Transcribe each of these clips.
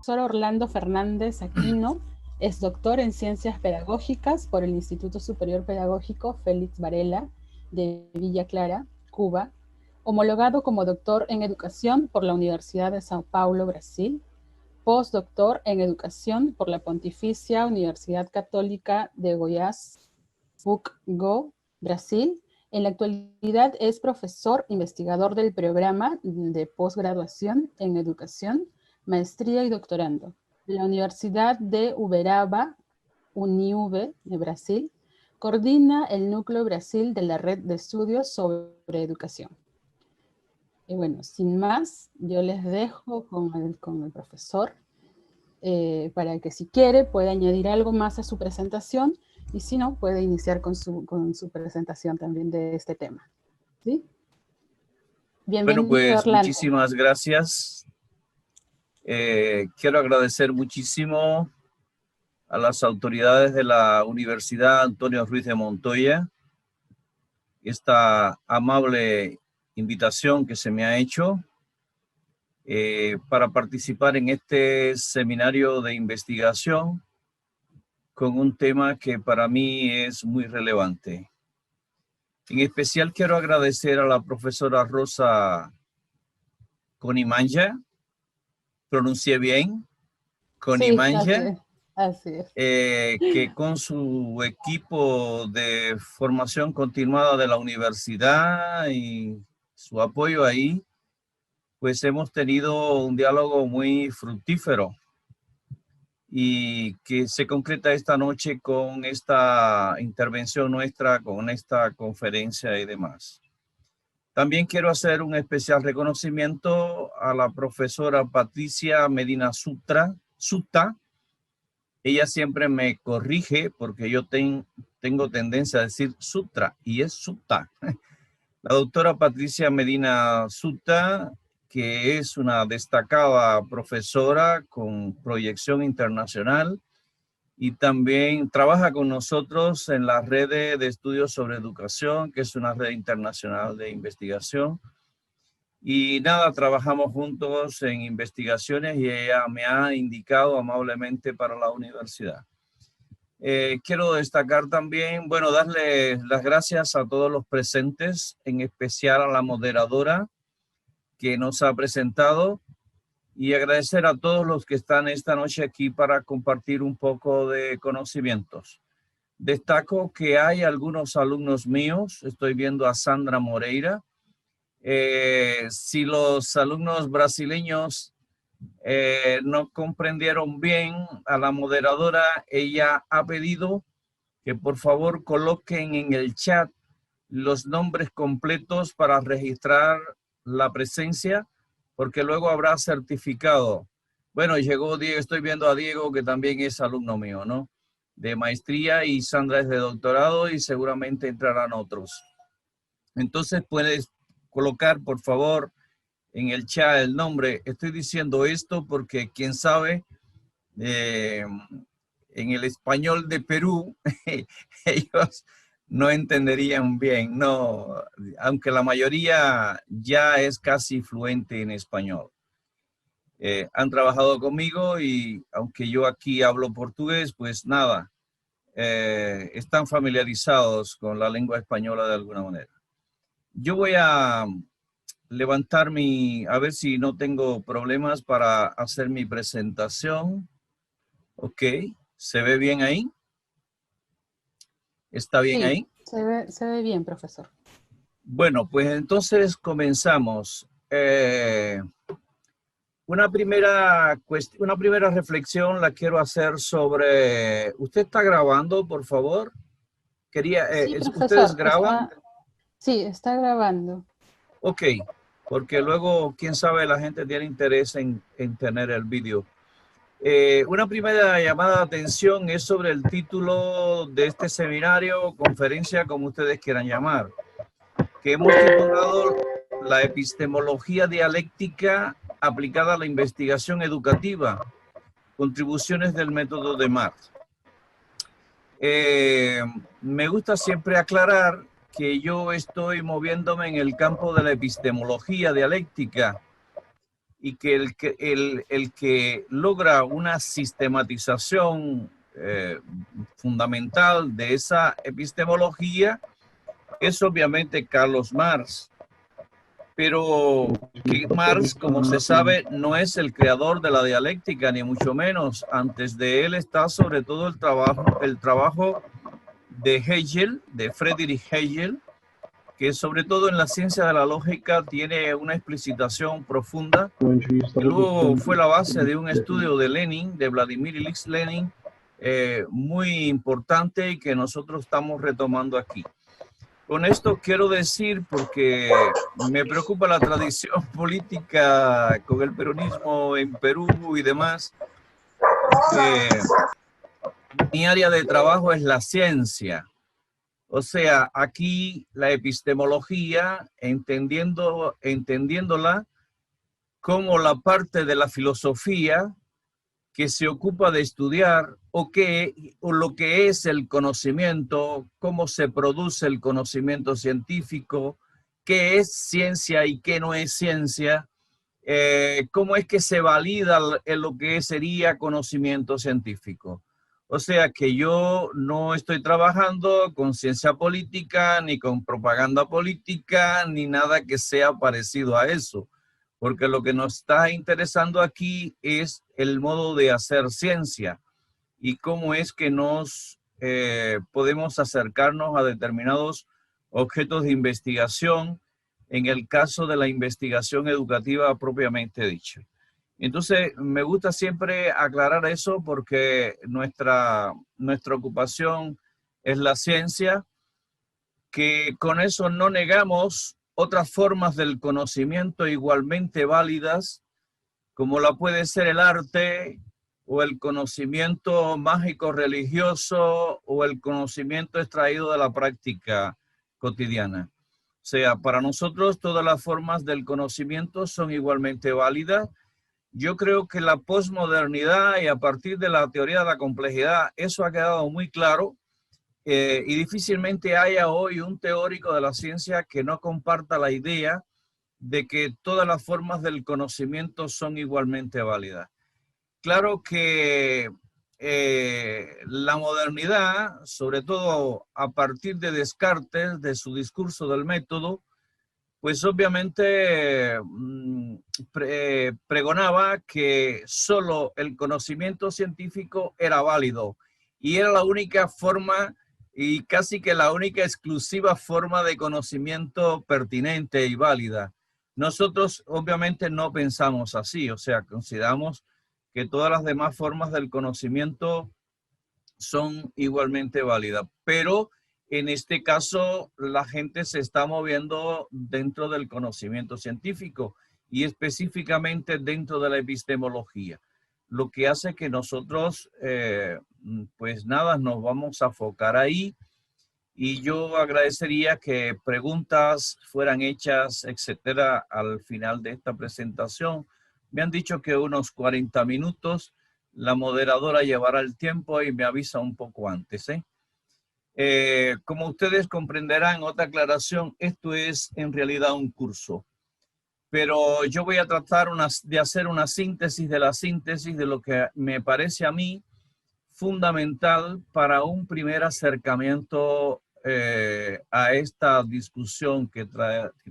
profesor Orlando Fernández Aquino es doctor en Ciencias Pedagógicas por el Instituto Superior Pedagógico Félix Varela de Villa Clara, Cuba, homologado como doctor en Educación por la Universidad de Sao Paulo, Brasil, postdoctor en Educación por la Pontificia Universidad Católica de Goiás, PUC-Go, Brasil. En la actualidad es profesor investigador del programa de posgraduación en Educación, Maestría y Doctorando de la Universidad de Uberaba, UNIUB, de Brasil. Coordina el Núcleo Brasil de la Red de Estudios sobre Educación. Y bueno, sin más, yo les dejo con el profesor para que si quiere pueda añadir algo más a su presentación y si no, puede iniciar con su presentación también de este tema. ¿Sí? Bienvenido, bueno, pues Orlando. muchísimas gracias. Quiero agradecer muchísimo a las autoridades de la Universidad Antonio Ruiz de Montoya esta amable invitación que se me ha hecho para participar en este seminario de investigación con un tema que para mí es muy relevante. En especial quiero agradecer a la profesora Rosa Conimanja, pronuncié bien, Conimanja, Sí, así es. que con su equipo de formación continuada de la universidad y su apoyo ahí, pues hemos tenido un diálogo muy fructífero y que se concreta esta noche con esta intervención nuestra, con esta conferencia y demás. También quiero hacer un especial reconocimiento a la profesora Patricia Medina Sutta. Ella siempre me corrige porque yo tengo tendencia a decir Sutra y es Sutta. La doctora Patricia Medina Sutta, que es una destacada profesora con proyección internacional y también trabaja con nosotros en la red de estudios sobre educación, que es una red internacional de investigación. Y nada, trabajamos juntos en investigaciones y ella me ha indicado amablemente para la universidad. Quiero destacar también, bueno, darle las gracias a todos los presentes, en especial a la moderadora que nos ha presentado y agradecer a todos los que están esta noche aquí para compartir un poco de conocimientos. Destaco que hay algunos alumnos míos, estoy viendo a Sandra Moreira. Si los alumnos brasileños no comprendieron bien a la moderadora, ella ha pedido que por favor coloquen en el chat los nombres completos para registrar la presencia, porque luego habrá certificado. Bueno, llegó Diego, estoy viendo a Diego, que también es alumno mío, ¿no? De maestría, y Sandra es de doctorado y seguramente entrarán otros. Entonces puedes colocar, por favor, en el chat el nombre. Estoy diciendo esto porque quién sabe, en el español de Perú, ellos no entenderían bien, no, aunque la mayoría ya es casi fluente en español. Han trabajado conmigo y aunque yo aquí hablo portugués, pues nada, están familiarizados con la lengua española de alguna manera. Yo voy a levantar a ver si no tengo problemas para hacer mi presentación. Ok, ¿se ve bien ahí? ¿Está bien Sí, ahí? se ve bien, profesor. Bueno, pues entonces comenzamos. Una primera reflexión la quiero hacer sobre... ¿Usted está grabando, por favor? Sí, ¿Ustedes profesor, graban? está grabando. Ok, porque luego, quién sabe, la gente tiene interés en tener el vídeo. Una primera llamada de atención es sobre el título de este seminario, conferencia, como ustedes quieran llamar, que hemos titulado La epistemología dialéctica aplicada a la investigación educativa, contribuciones del método de Marx. Me gusta siempre aclarar que yo estoy moviéndome en el campo de la epistemología dialéctica y que el que logra una sistematización fundamental de esa epistemología es obviamente Carlos Marx. Pero que Marx, como se sabe, no es el creador de la dialéctica, ni mucho menos. Antes de él está sobre todo el trabajo de Hegel, de Friedrich Hegel, que sobre todo en la ciencia de la lógica tiene una explicitación profunda, que luego fue la base de un estudio de Lenin, de Vladimir Ilich Lenin, muy importante y que nosotros estamos retomando aquí. Con esto quiero decir, porque me preocupa la tradición política con el peronismo en Perú y demás, mi área de trabajo es la ciencia. O sea, aquí la epistemología, entendiéndola como la parte de la filosofía que se ocupa de estudiar o lo que es el conocimiento, cómo se produce el conocimiento científico, qué es ciencia y qué no es ciencia, cómo es que se valida lo que sería conocimiento científico. O sea que yo no estoy trabajando con ciencia política, ni con propaganda política, ni nada que sea parecido a eso, porque lo que nos está interesando aquí es el modo de hacer ciencia y cómo es que nos podemos acercarnos a determinados objetos de investigación en el caso de la investigación educativa propiamente dicha. Entonces, me gusta siempre aclarar eso porque nuestra ocupación es la ciencia, que con eso no negamos otras formas del conocimiento igualmente válidas, como la puede ser el arte o el conocimiento mágico religioso o el conocimiento extraído de la práctica cotidiana. O sea, para nosotros todas las formas del conocimiento son igualmente válidas. Yo creo que la posmodernidad y a partir de la teoría de la complejidad, eso ha quedado muy claro. Y difícilmente haya hoy un teórico de la ciencia que no comparta la idea de que todas las formas del conocimiento son igualmente válidas. Claro que la modernidad, sobre todo a partir de Descartes, de su discurso del método, pues obviamente pregonaba que solo el conocimiento científico era válido y era la única forma y casi que la única exclusiva forma de conocimiento pertinente y válida. Nosotros obviamente no pensamos así, o sea, consideramos que todas las demás formas del conocimiento son igualmente válidas, pero en este caso la gente se está moviendo dentro del conocimiento científico y específicamente dentro de la epistemología, lo que hace que nosotros, pues nada, nos vamos a enfocar ahí y yo agradecería que preguntas fueran hechas, etcétera, al final de esta presentación. Me han dicho que unos 40 minutos, la moderadora llevará el tiempo y me avisa un poco antes, como ustedes comprenderán, otra aclaración, esto es en realidad un curso, pero yo voy a tratar de hacer una síntesis de la síntesis de lo que me parece a mí fundamental para un primer acercamiento a esta discusión que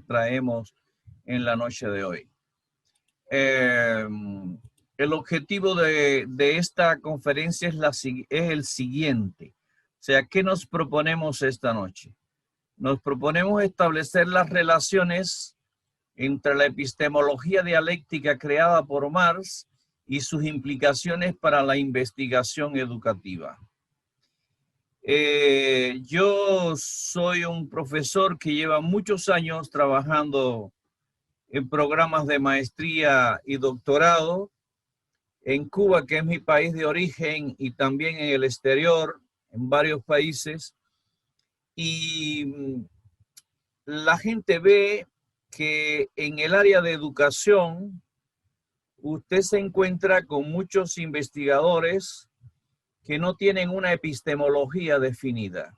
traemos en la noche de hoy. El objetivo de esta conferencia es el siguiente. O sea, ¿qué nos proponemos esta noche? Nos proponemos establecer las relaciones entre la epistemología dialéctica creada por Marx y sus implicaciones para la investigación educativa. Yo soy un profesor que lleva muchos años trabajando en programas de maestría y doctorado en Cuba, que es mi país de origen, y también en el exterior, en varios países, y la gente ve que en el área de educación usted se encuentra con muchos investigadores que no tienen una epistemología definida.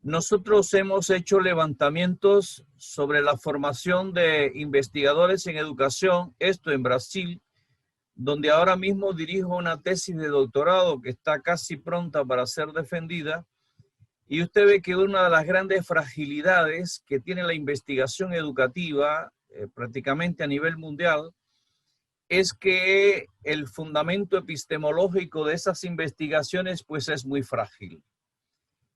nosotros hemos hecho levantamientos sobre la formación de investigadores en educación, esto en Brasil, donde ahora mismo dirijo una tesis de doctorado que está casi pronta para ser defendida. Y usted ve que una de las grandes fragilidades que tiene la investigación educativa, prácticamente a nivel mundial, es que el fundamento epistemológico de esas investigaciones pues es muy frágil.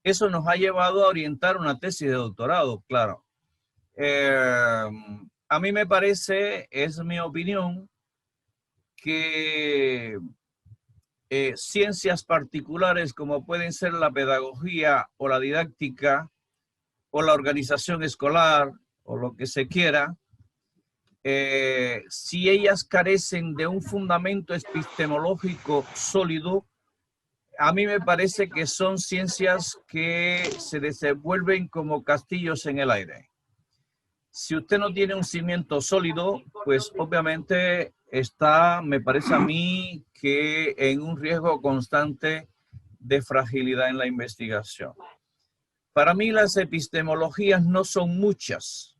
Eso nos ha llevado a orientar una tesis de doctorado, claro. A mí me parece, es mi opinión, que ciencias particulares como pueden ser la pedagogía o la didáctica o la organización escolar o lo que se quiera, si ellas carecen de un fundamento epistemológico sólido, a mí me parece que son ciencias que se desenvuelven como castillos en el aire. Si usted no tiene un cimiento sólido, pues obviamente está, me parece a mí, que en un riesgo constante de fragilidad en la investigación. Para mí las epistemologías no son muchas.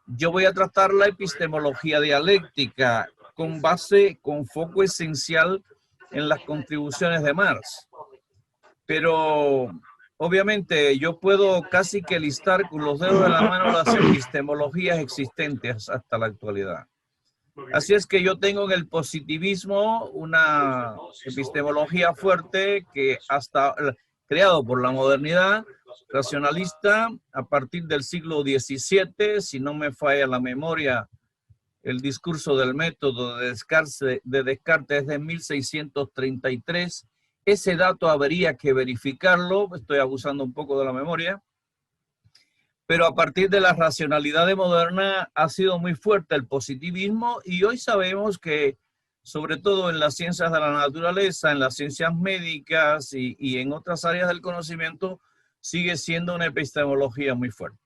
Yo voy a tratar la epistemología dialéctica con base, con foco esencial en las contribuciones de Marx. Pero obviamente yo puedo casi que listar con los dedos de la mano las epistemologías existentes hasta la actualidad. Así es que yo tengo en el positivismo una epistemología fuerte que hasta creado por la modernidad racionalista a partir del siglo XVII, si no me falla la memoria, el discurso del método de Descartes es de 1633. Ese dato habría que verificarlo, estoy abusando un poco de la memoria, pero a partir de la racionalidad moderna ha sido muy fuerte el positivismo y hoy sabemos que sobre todo en las ciencias de la naturaleza, en las ciencias médicas y en otras áreas del conocimiento, sigue siendo una epistemología muy fuerte.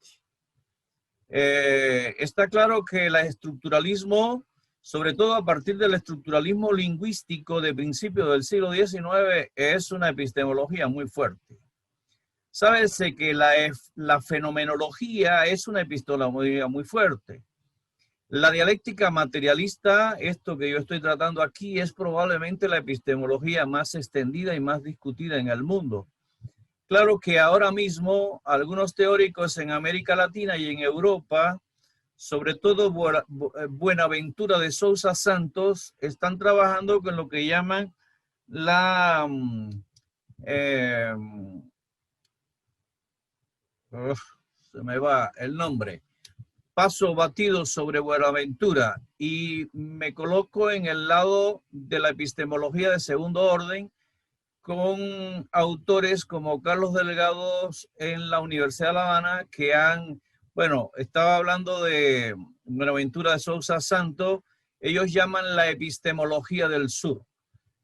Está claro que el estructuralismo, sobre todo a partir del estructuralismo lingüístico de principios del siglo XIX, es una epistemología muy fuerte. Sábese que la fenomenología es una epistemología muy fuerte. La dialéctica materialista, esto que yo estoy tratando aquí, es probablemente la epistemología más extendida y más discutida en el mundo. Claro que ahora mismo algunos teóricos en América Latina y en Europa, sobre todo Buenaventura de Sousa Santos, están trabajando con lo que llaman la... se me va el nombre. Paso batido sobre Buenaventura y me coloco en el lado de la epistemología de segundo orden con autores como Carlos Delgado en la Universidad de La Habana que han, bueno, estaba hablando de Buenaventura de Sousa Santos, ellos llaman la epistemología del sur.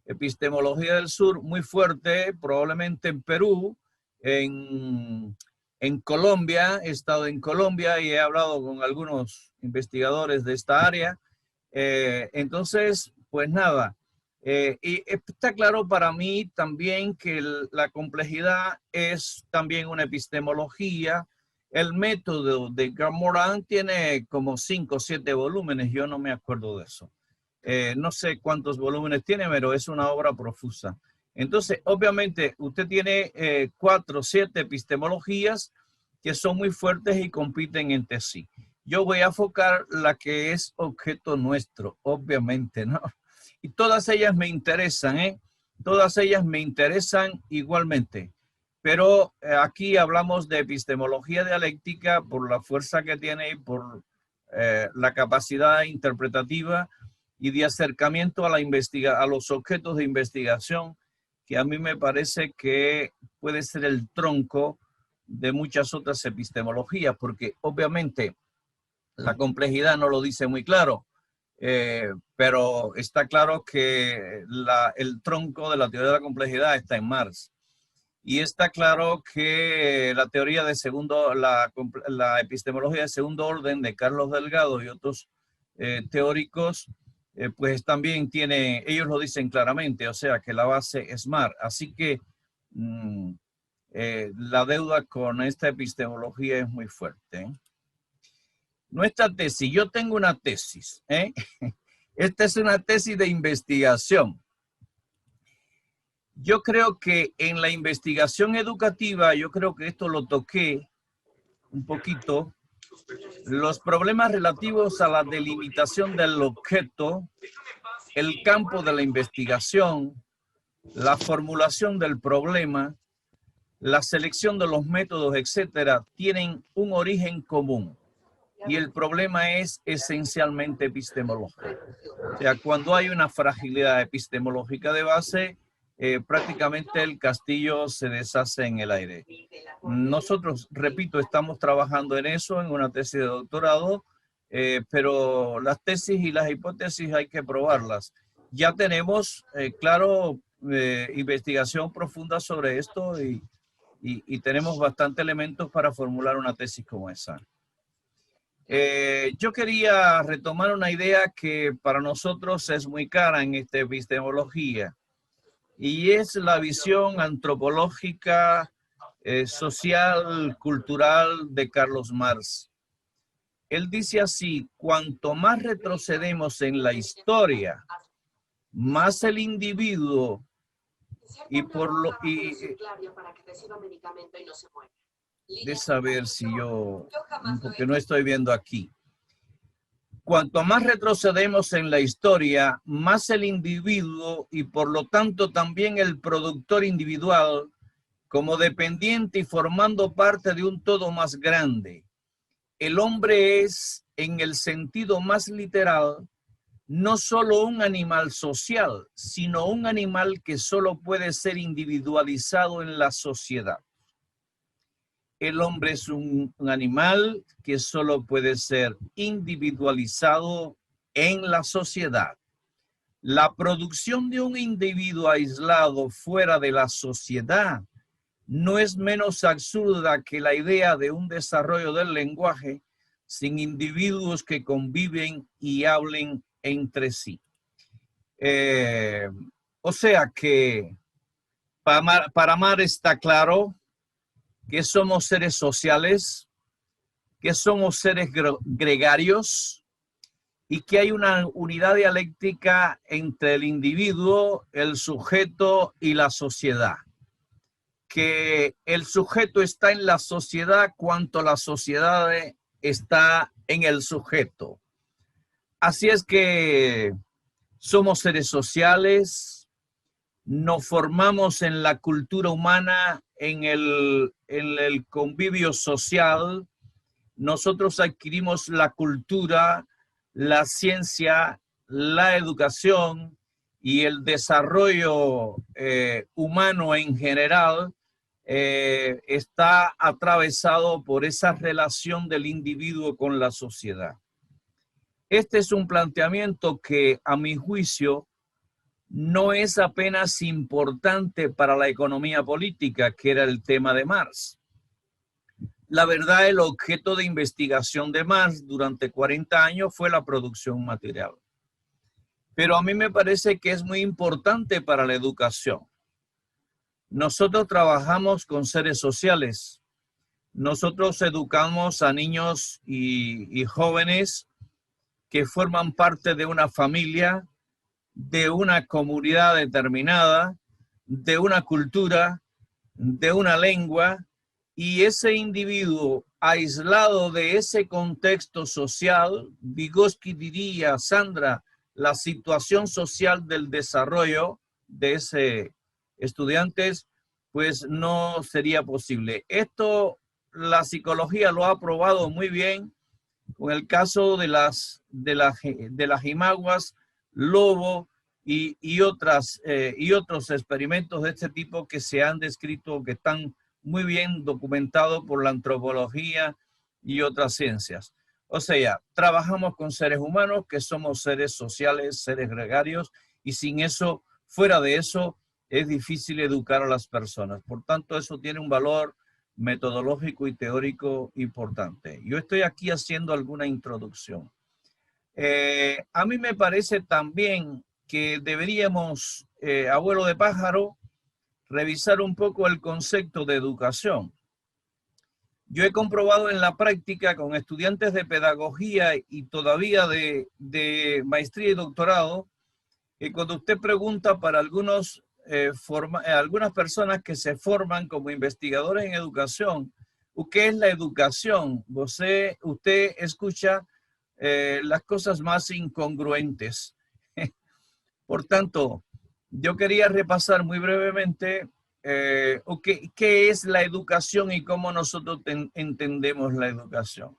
Epistemología del sur muy fuerte, probablemente en Perú, en Colombia, he estado en Colombia y he hablado con algunos investigadores de esta área. Entonces, pues nada, y está claro para mí también que la complejidad es también una epistemología. El método de Grant-Morin tiene como 5 o 7 volúmenes, yo no me acuerdo de eso. No sé cuántos volúmenes tiene, pero es una obra profusa. Entonces, obviamente, usted tiene 4 o 7 epistemologías que son muy fuertes y compiten entre sí. Yo voy a enfocar la que es objeto nuestro, obviamente, ¿no? Y todas ellas me interesan, ¿eh? Todas ellas me interesan igualmente. Pero aquí hablamos de epistemología dialéctica por la fuerza que tiene y por la capacidad interpretativa y de acercamiento a a los objetos de investigación, que a mí me parece que puede ser el tronco de muchas otras epistemologías, porque obviamente la complejidad no lo dice muy claro, pero está claro que el tronco de la teoría de la complejidad está en Marx. Y está claro que la teoría de la epistemología de segundo orden de Carlos Delgado y otros teóricos, pues también tiene, ellos lo dicen claramente, o sea que la base es Marx. Así que la deuda con esta epistemología es muy fuerte. Nuestra tesis, yo tengo una tesis. Esta es una tesis de investigación. Yo creo que en la investigación educativa, yo creo que esto lo toqué un poquito, los problemas relativos a la delimitación del objeto, el campo de la investigación, la formulación del problema, la selección de los métodos, etcétera, tienen un origen común. Y el problema es esencialmente epistemológico. O sea, cuando hay una fragilidad epistemológica de base, prácticamente el castillo se deshace en el aire. Nosotros, repito, estamos trabajando en eso, en una tesis de doctorado, pero las tesis y las hipótesis hay que probarlas. Ya tenemos, claro, investigación profunda sobre esto y tenemos bastante elementos para formular una tesis como esa. Yo quería retomar una idea que para nosotros es muy cara en esta epistemología y es la visión antropológica, social, cultural de Carlos Marx. Él dice así: cuanto más retrocedemos en la historia, más el individuo y por lo... de saber si yo, porque no estoy viendo aquí. Cuanto más retrocedemos en la historia, más el individuo y por lo tanto también el productor individual, como dependiente y formando parte de un todo más grande. El hombre es, en el sentido más literal, no solo un animal social, sino un animal que solo puede ser individualizado en la sociedad. El hombre es un animal que solo puede ser individualizado en la sociedad. La producción de un individuo aislado fuera de la sociedad no es menos absurda que la idea de un desarrollo del lenguaje sin individuos que conviven y hablen entre sí. O sea que para amar está claro que somos seres sociales, que somos seres gregarios y que hay una unidad dialéctica entre el individuo, el sujeto y la sociedad. Que el sujeto está en la sociedad cuanto la sociedad está en el sujeto. Así es que somos seres sociales, nos formamos en la cultura humana, en el convivio social. Nosotros adquirimos la cultura, la ciencia, la educación y el desarrollo humano en general está atravesado por esa relación del individuo con la sociedad. Este es un planteamiento que, a mi juicio, no es apenas importante para la economía política, que era el tema de Marx. La verdad, el objeto de investigación de Marx durante 40 años fue la producción material. Pero a mí me parece que es muy importante para la educación. Nosotros trabajamos con seres sociales. Nosotros educamos a niños y jóvenes que forman parte de una familia, de una comunidad determinada, de una cultura, de una lengua, y ese individuo aislado de ese contexto social, Vygotsky diría, Sandra, la situación social del desarrollo de ese estudiantes, pues no sería posible. Esto la psicología lo ha probado muy bien con el caso de las jimaguas, lobo y otros experimentos de este tipo que se han descrito, que están muy bien documentados por la antropología y otras ciencias. O sea, trabajamos con seres humanos que somos seres sociales, seres gregarios, y sin eso, fuera de eso, es difícil educar a las personas. Por tanto, eso tiene un valor metodológico y teórico importante. Yo estoy aquí haciendo alguna introducción. A mí me parece también que deberíamos, abuelo de pájaro, revisar un poco el concepto de educación. Yo he comprobado en la práctica con estudiantes de pedagogía y todavía de maestría y doctorado, que cuando usted pregunta para algunas personas que se forman como investigadores en educación, ¿qué es la educación? Usted escucha las cosas más incongruentes. Por tanto, yo quería repasar muy brevemente qué es la educación y cómo nosotros entendemos la educación.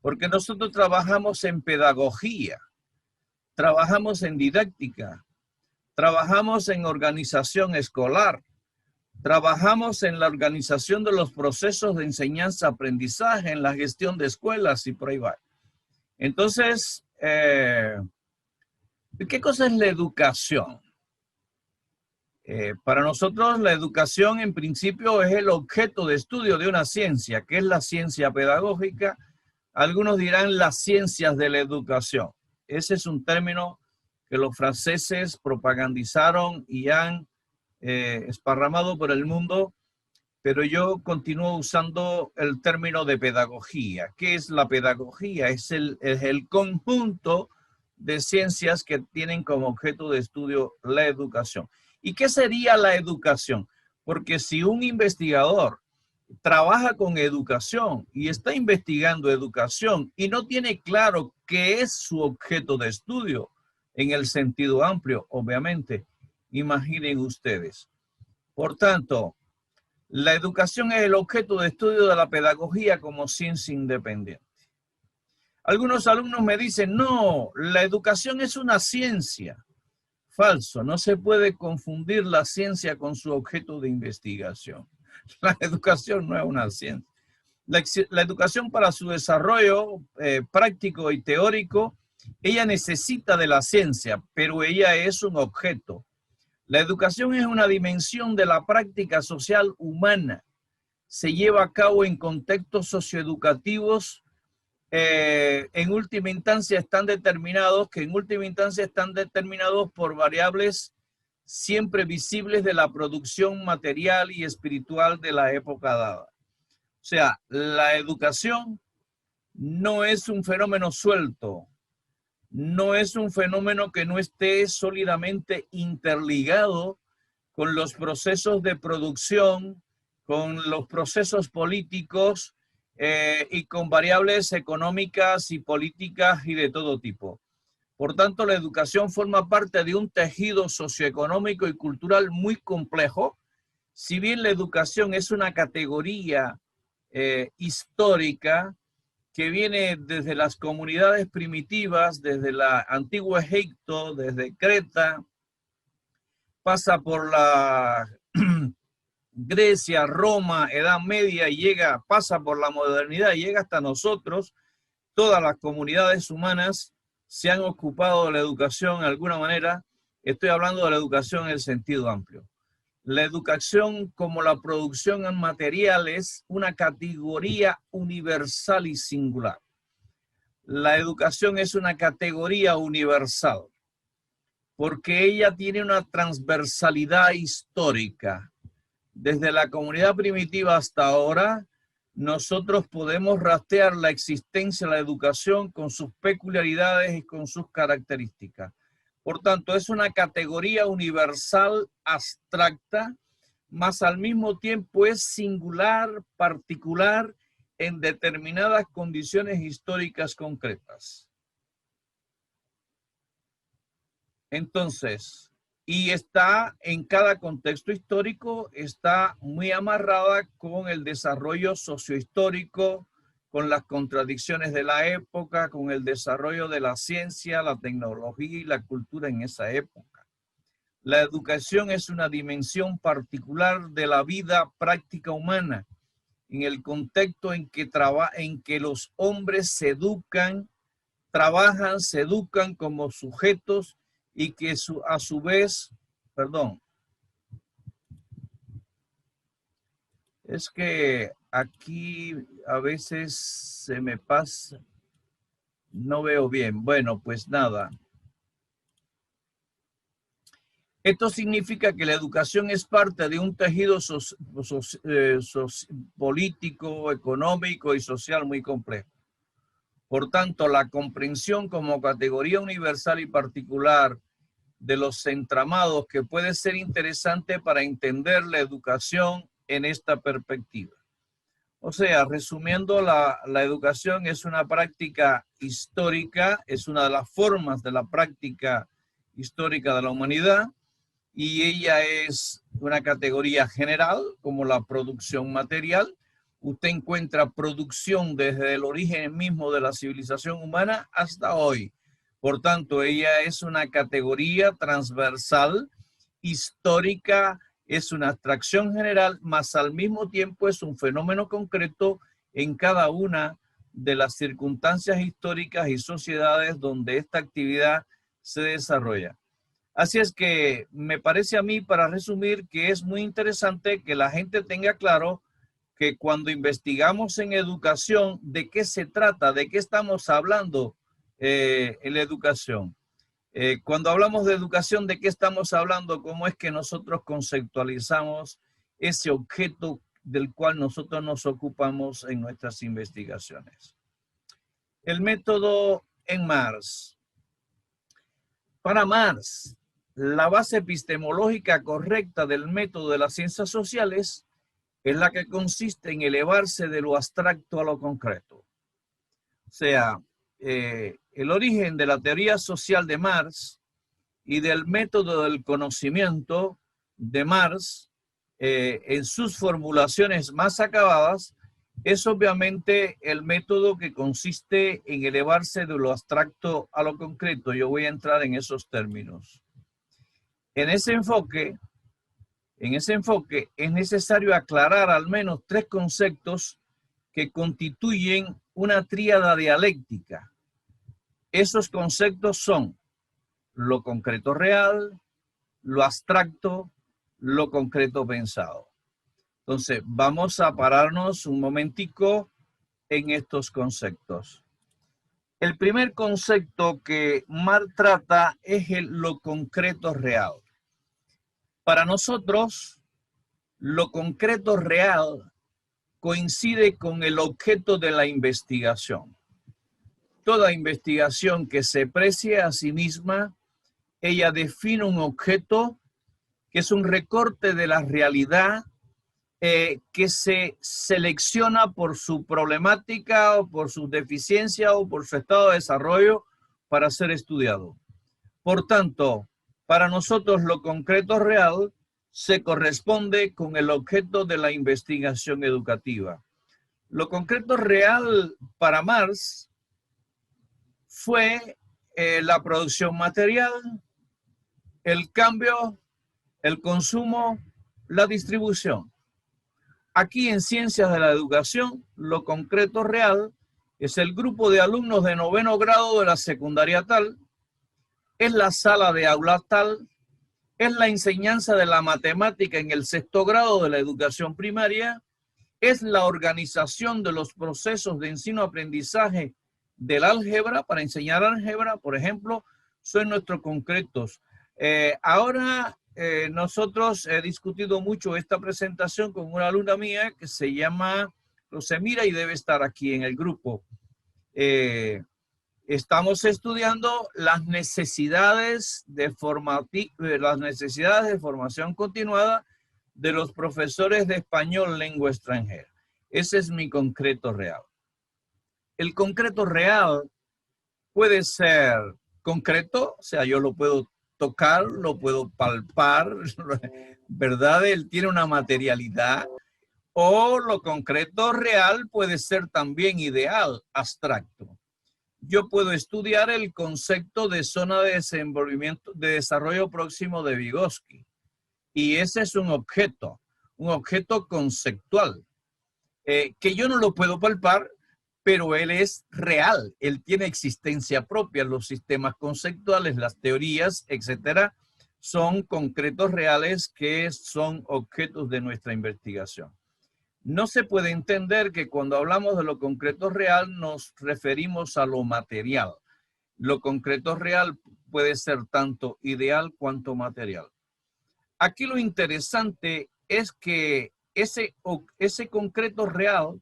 Porque nosotros trabajamos en pedagogía, trabajamos en didáctica, trabajamos en organización escolar, trabajamos en la organización de los procesos de enseñanza-aprendizaje, en la gestión de escuelas y por ahí va. Entonces, ¿qué cosa es la educación? Para nosotros la educación en principio es el objeto de estudio de una ciencia, que es la ciencia pedagógica. Algunos dirán las ciencias de la educación. Ese es un término que los franceses propagandizaron y han esparramado por el mundo, pero yo continúo usando el término de pedagogía. ¿Qué es la pedagogía? Es el conjunto de ciencias que tienen como objeto de estudio la educación. ¿Y qué sería la educación? Porque si un investigador trabaja con educación y está investigando educación y no tiene claro qué es su objeto de estudio en el sentido amplio, obviamente, imaginen ustedes. Por tanto, la educación es el objeto de estudio de la pedagogía como ciencia independiente. Algunos alumnos me dicen, no, la educación es una ciencia. Falso, no se puede confundir la ciencia con su objeto de investigación. La educación no es una ciencia. La educación para su desarrollo práctico y teórico, ella necesita de la ciencia, pero ella es un objeto. La educación es una dimensión de la práctica social humana. Se lleva a cabo en contextos socioeducativos en última instancia están determinados por variables siempre visibles de la producción material y espiritual de la época dada. O sea, la educación no es un fenómeno suelto, no es un fenómeno que no esté sólidamente interligado con los procesos de producción, con los procesos políticos y con variables económicas y políticas y de todo tipo. Por tanto, la educación forma parte de un tejido socioeconómico y cultural muy complejo. Si bien la educación es una categoría histórica que viene desde las comunidades primitivas, desde la antigua Egipto, desde Creta, pasa por la Grecia, Roma, Edad Media y pasa por la modernidad y llega hasta nosotros. Todas las comunidades humanas se han ocupado de la educación de alguna manera. Estoy hablando de la educación en el sentido amplio. La educación como la producción en material es una categoría universal y singular. La educación es una categoría universal porque ella tiene una transversalidad histórica. Desde la comunidad primitiva hasta ahora, nosotros podemos rastrear la existencia de la educación con sus peculiaridades y con sus características. Por tanto, es una categoría universal abstracta, mas al mismo tiempo es singular, particular, en determinadas condiciones históricas concretas. Entonces, y está en cada contexto histórico, está muy amarrada con el desarrollo sociohistórico, con las contradicciones de la época, con el desarrollo de la ciencia, la tecnología y la cultura en esa época. La educación es una dimensión particular de la vida práctica humana, en el contexto en que los hombres se educan, trabajan, se educan como sujetos y que a su vez, perdón, es que aquí a veces se me pasa, no veo bien. Bueno, pues nada. Esto significa que la educación es parte de un tejido político, económico y social muy complejo. Por tanto, la comprensión como categoría universal y particular de los entramados que puede ser interesante para entender la educación en esta perspectiva. O sea, resumiendo, la educación es una práctica histórica, es una de las formas de la práctica histórica de la humanidad, y ella es una categoría general, como la producción material. Usted encuentra producción desde el origen mismo de la civilización humana hasta hoy. Por tanto, ella es una categoría transversal, histórica, es una abstracción general, mas al mismo tiempo es un fenómeno concreto en cada una de las circunstancias históricas y sociedades donde esta actividad se desarrolla. Así es que me parece a mí, para resumir, que es muy interesante que la gente tenga claro que cuando investigamos en educación, ¿de qué se trata? ¿De qué estamos hablando en la educación? Cuando hablamos de educación, ¿de qué estamos hablando? ¿Cómo es que nosotros conceptualizamos ese objeto del cual nosotros nos ocupamos en nuestras investigaciones? El método en Marx. Para Marx, la base epistemológica correcta del método de las ciencias sociales es la que consiste en elevarse de lo abstracto a lo concreto. O sea, el origen de la teoría social de Marx y del método del conocimiento de Marx en sus formulaciones más acabadas es obviamente el método que consiste en elevarse de lo abstracto a lo concreto. Yo voy a entrar en esos términos. En ese enfoque es necesario aclarar al menos tres conceptos que constituyen una tríada dialéctica. Esos conceptos son lo concreto real, lo abstracto, lo concreto pensado. Entonces, vamos a pararnos un momentico en estos conceptos. El primer concepto que Marx trata es lo concreto real. Para nosotros, lo concreto real coincide con el objeto de la investigación. Toda investigación que se precie a sí misma, ella define un objeto que es un recorte de la realidad que se selecciona por su problemática o por su deficiencia o por su estado de desarrollo para ser estudiado. Por tanto, para nosotros lo concreto real se corresponde con el objeto de la investigación educativa. Lo concreto real para Marx fue la producción material, el cambio, el consumo, la distribución. Aquí en Ciencias de la Educación, lo concreto real es el grupo de alumnos de 9º grado de la secundaria tal, es la sala de aula tal, es la enseñanza de la matemática en el 6º grado de la educación primaria, es la organización de los procesos de ensino-aprendizaje del álgebra, para enseñar álgebra, por ejemplo, son nuestros concretos. Ahora nosotros he discutido mucho esta presentación con una alumna mía que se llama Rosemira y debe estar aquí en el grupo. Estamos estudiando las necesidades de formación continuada de los profesores de español lengua extranjera. Ese es mi concreto real. El concreto real puede ser concreto, o sea, yo lo puedo tocar, lo puedo palpar, ¿verdad? Él tiene una materialidad. O lo concreto real puede ser también ideal, abstracto. Yo puedo estudiar el concepto de zona de desenvolvimiento, de desarrollo próximo de Vygotsky. Y ese es un objeto conceptual, que yo no lo puedo palpar, pero él es real, él tiene existencia propia. Los sistemas conceptuales, las teorías, etcétera, son concretos reales que son objetos de nuestra investigación. No se puede entender que cuando hablamos de lo concreto real nos referimos a lo material. Lo concreto real puede ser tanto ideal cuanto material. Aquí lo interesante es que ese concreto real,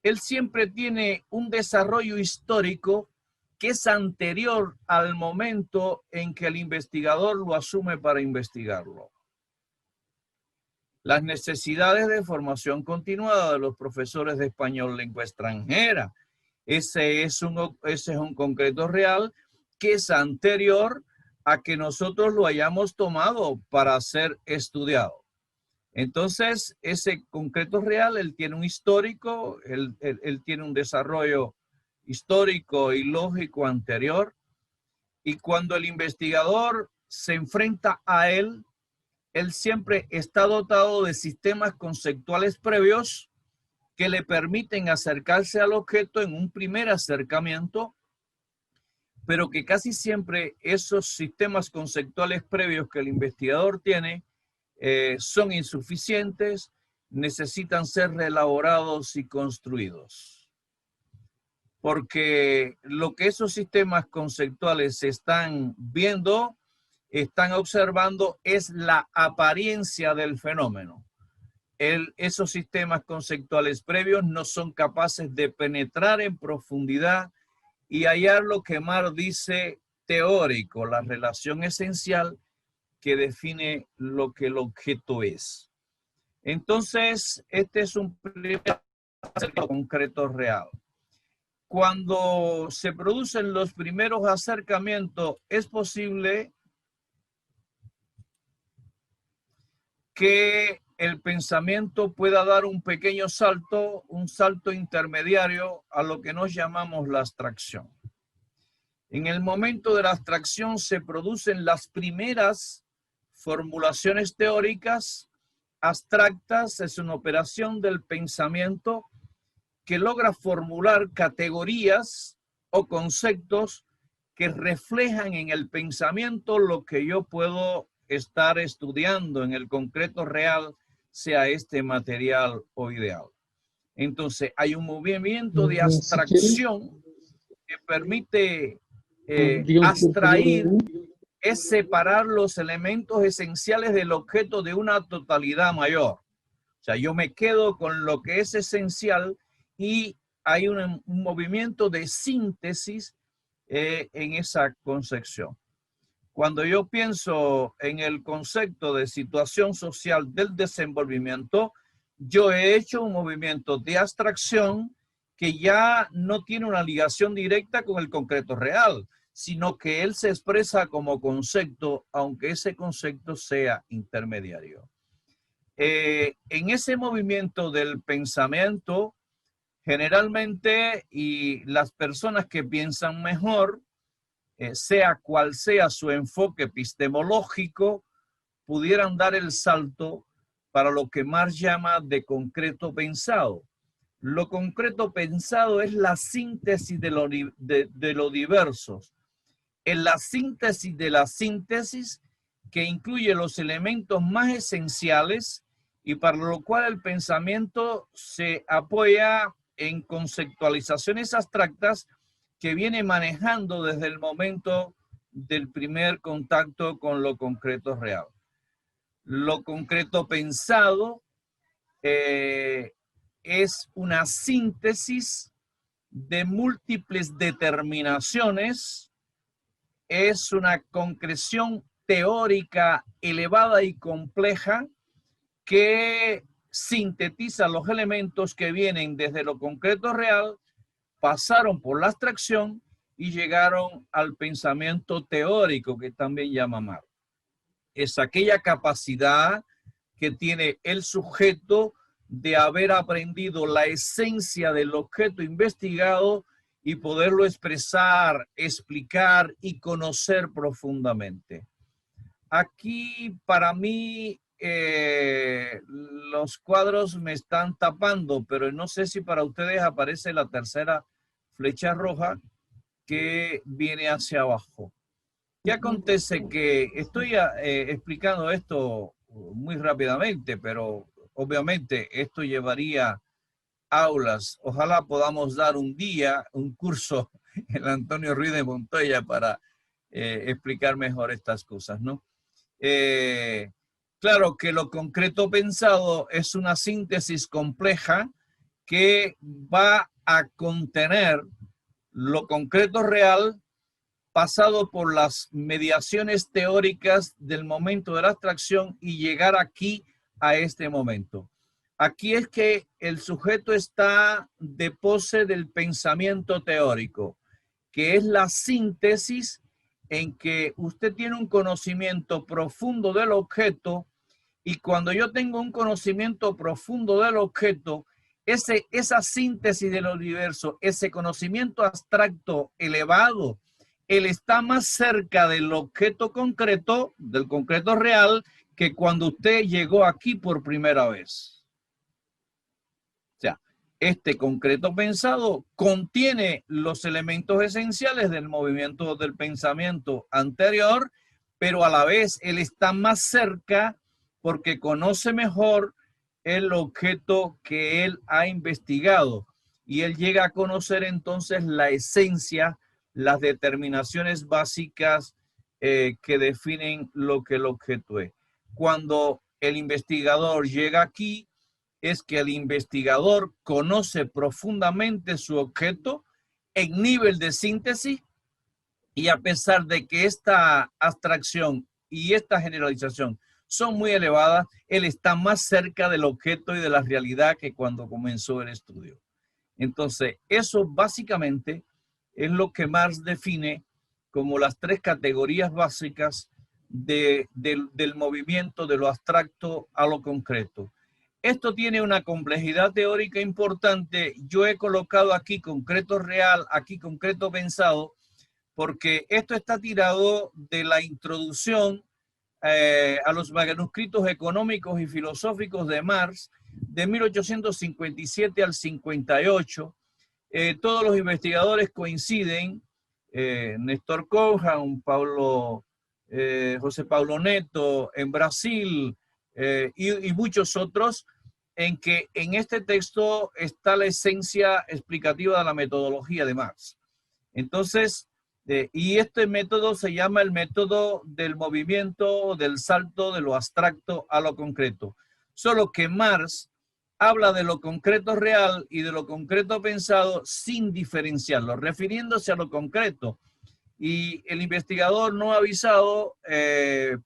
él siempre tiene un desarrollo histórico que es anterior al momento en que el investigador lo asume para investigarlo. Las necesidades de formación continuada de los profesores de español lengua extranjera. Ese es un concreto real que es anterior a que nosotros lo hayamos tomado para ser estudiado. Entonces, ese concreto real, él tiene un histórico, él tiene un desarrollo histórico y lógico anterior. Y cuando el investigador se enfrenta a él siempre está dotado de sistemas conceptuales previos que le permiten acercarse al objeto en un primer acercamiento, pero que casi siempre esos sistemas conceptuales previos que el investigador tiene son insuficientes, necesitan ser reelaborados y construidos. Porque lo que esos sistemas conceptuales están viendo, están observando, es la apariencia del fenómeno. Esos sistemas conceptuales previos no son capaces de penetrar en profundidad y hallar lo que Marx dice teórico, la relación esencial que define lo que el objeto es. Entonces, este es un primer acercamiento concreto real. Cuando se producen los primeros acercamientos, es posible que el pensamiento pueda dar un pequeño salto, un salto intermediario a lo que nos llamamos la abstracción. En el momento de la abstracción se producen las primeras formulaciones teóricas abstractas. Es una operación del pensamiento que logra formular categorías o conceptos que reflejan en el pensamiento lo que yo puedo estar estudiando en el concreto real, sea este material o ideal. Entonces hay un movimiento de abstracción que permite abstraer, es separar los elementos esenciales del objeto de una totalidad mayor. O sea, yo me quedo con lo que es esencial y hay un movimiento de síntesis en esa concepción. Cuando yo pienso en el concepto de situación social del desenvolvimiento, yo he hecho un movimiento de abstracción que ya no tiene una ligación directa con el concreto real, sino que él se expresa como concepto, aunque ese concepto sea intermediario. En ese movimiento del pensamiento, generalmente, y las personas que piensan mejor, sea cual sea su enfoque epistemológico, pudieran dar el salto para lo que Marx llama de concreto pensado. Lo concreto pensado es la síntesis de lo diverso. Es la síntesis de la síntesis que incluye los elementos más esenciales y para lo cual el pensamiento se apoya en conceptualizaciones abstractas que viene manejando desde el momento del primer contacto con lo concreto real. Lo concreto pensado es una síntesis de múltiples determinaciones, es una concreción teórica elevada y compleja que sintetiza los elementos que vienen desde lo concreto real, pasaron por la abstracción y llegaron al pensamiento teórico que también llama Marx. Es aquella capacidad que tiene el sujeto de haber aprendido la esencia del objeto investigado y poderlo expresar, explicar y conocer profundamente. Aquí para mí los cuadros me están tapando, pero no sé si para ustedes aparece la tercera flecha roja que viene hacia abajo. ¿Qué acontece? Que estoy explicando esto muy rápidamente, pero obviamente esto llevaría aulas. Ojalá podamos dar un día, un curso en Antonio Ruiz de Montoya para explicar mejor estas cosas, ¿no? Claro que lo concreto pensado es una síntesis compleja que va a contener lo concreto real pasado por las mediaciones teóricas del momento de la abstracción y llegar aquí a este momento. Aquí es que el sujeto está de pose del pensamiento teórico, que es la síntesis en que usted tiene un conocimiento profundo del objeto, y cuando yo tengo un conocimiento profundo del objeto, esa síntesis del universo, ese conocimiento abstracto elevado, él está más cerca del objeto concreto, del concreto real, que cuando usted llegó aquí por primera vez. O sea, este concreto pensado contiene los elementos esenciales del movimiento del pensamiento anterior, pero a la vez él está más cerca porque conoce mejor el objeto que él ha investigado y él llega a conocer entonces la esencia, las determinaciones básicas que definen lo que el objeto es. Cuando el investigador llega aquí, es que el investigador conoce profundamente su objeto en nivel de síntesis, y a pesar de que esta abstracción y esta generalización son muy elevadas, él está más cerca del objeto y de la realidad que cuando comenzó el estudio. Entonces, eso básicamente es lo que Marx define como las tres categorías básicas del movimiento de lo abstracto a lo concreto. Esto tiene una complejidad teórica importante. Yo he colocado aquí concreto real, aquí concreto pensado, porque esto está tirado de la introducción a los manuscritos económicos y filosóficos de Marx de 1857 al 58. Todos los investigadores coinciden, Néstor Cohan, José Paulo Neto en Brasil y muchos otros, en que en este texto está la esencia explicativa de la metodología de Marx. Entonces, y este método se llama el método del movimiento, del salto de lo abstracto a lo concreto. Solo que Marx habla de lo concreto real y de lo concreto pensado sin diferenciarlo, refiriéndose a lo concreto. Y el investigador no avisado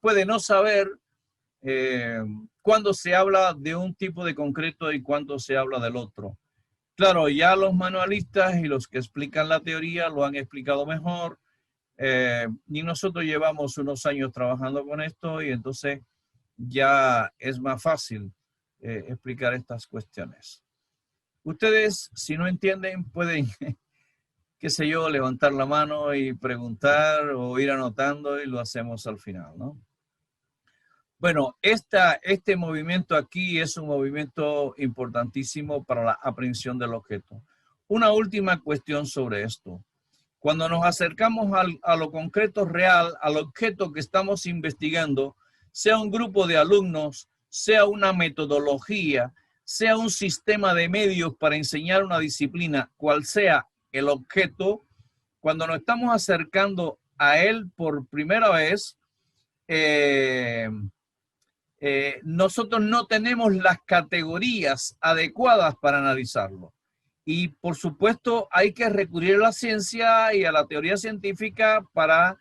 puede no saber cuándo se habla de un tipo de concreto y cuándo se habla del otro. Claro, ya los manualistas y los que explican la teoría lo han explicado mejor. Y nosotros llevamos unos años trabajando con esto y entonces ya es más fácil explicar estas cuestiones. Ustedes, si no entienden, pueden, qué sé yo, levantar la mano y preguntar o ir anotando y lo hacemos al final, ¿no? Bueno, este movimiento aquí es un movimiento importantísimo para la aprehensión del objeto. Una última cuestión sobre esto. Cuando nos acercamos a lo concreto real, al objeto que estamos investigando, sea un grupo de alumnos, sea una metodología, sea un sistema de medios para enseñar una disciplina, cual sea el objeto, cuando nos estamos acercando a él por primera vez, nosotros no tenemos las categorías adecuadas para analizarlo. Y por supuesto hay que recurrir a la ciencia y a la teoría científica para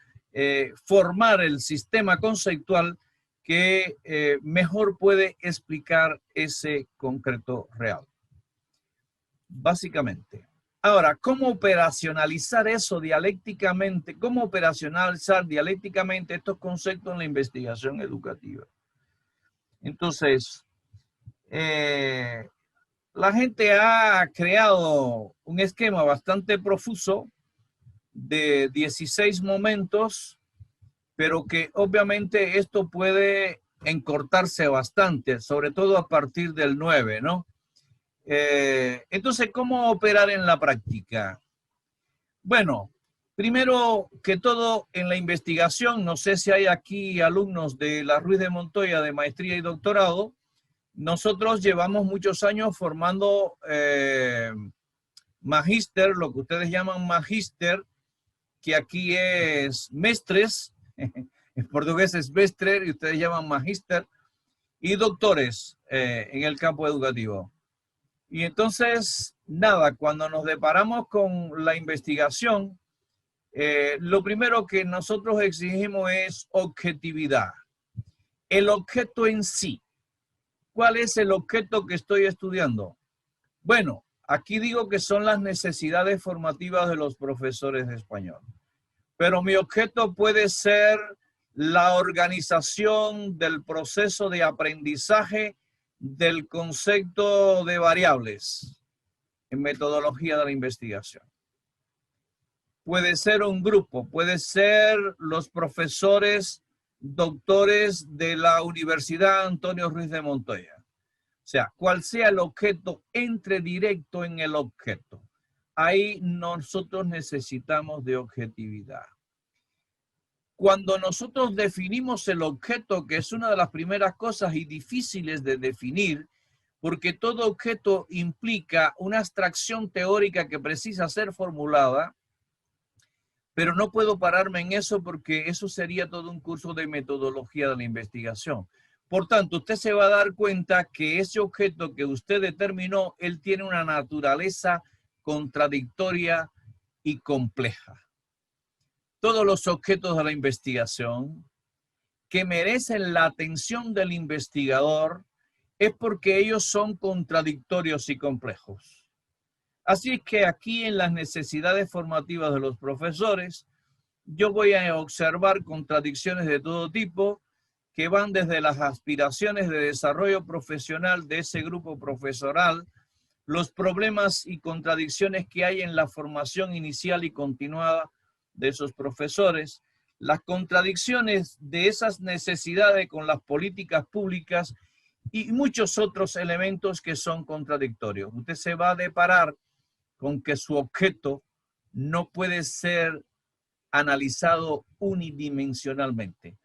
formar el sistema conceptual que mejor puede explicar ese concreto real. Básicamente. Ahora, ¿cómo operacionalizar eso dialécticamente? ¿Cómo operacionalizar dialécticamente estos conceptos en la investigación educativa? Entonces, la gente ha creado un esquema bastante profuso de 16 momentos, pero que obviamente esto puede encortarse bastante, sobre todo a partir del 9, ¿no? Entonces, ¿cómo operar en la práctica? Bueno, primero que todo en la investigación, no sé si hay aquí alumnos de la Ruiz de Montoya de maestría y doctorado, nosotros llevamos muchos años formando magíster, lo que ustedes llaman magíster, que aquí es mestres, en portugués es mestre y ustedes llaman magíster. y doctores en el campo educativo. Y entonces, nada, cuando nos deparamos con la investigación, lo primero que nosotros exigimos es objetividad. El objeto en sí. ¿Cuál es el objeto que estoy estudiando? Bueno, aquí digo que son las necesidades formativas de los profesores de español. Pero mi objeto puede ser la organización del proceso de aprendizaje del concepto de variables en metodología de la investigación. Puede ser un grupo, puede ser los profesores doctores de la Universidad Antonio Ruiz de Montoya. O sea, cual sea el objeto, entre directo en el objeto. Ahí nosotros necesitamos de objetividad. Cuando nosotros definimos el objeto, que es una de las primeras cosas y difíciles de definir, porque todo objeto implica una abstracción teórica que precisa ser formulada, pero no puedo pararme en eso porque eso sería todo un curso de metodología de la investigación. Por tanto, usted se va a dar cuenta que ese objeto que usted determinó, él tiene una naturaleza contradictoria y compleja. Todos los objetos de la investigación que merecen la atención del investigador es porque ellos son contradictorios y complejos. Así es que aquí en las necesidades formativas de los profesores, yo voy a observar contradicciones de todo tipo que van desde las aspiraciones de desarrollo profesional de ese grupo profesoral, los problemas y contradicciones que hay en la formación inicial y continuada de esos profesores, las contradicciones de esas necesidades con las políticas públicas y muchos otros elementos que son contradictorios. Usted se va a deparar con que su objeto no puede ser analizado unidimensionalmente,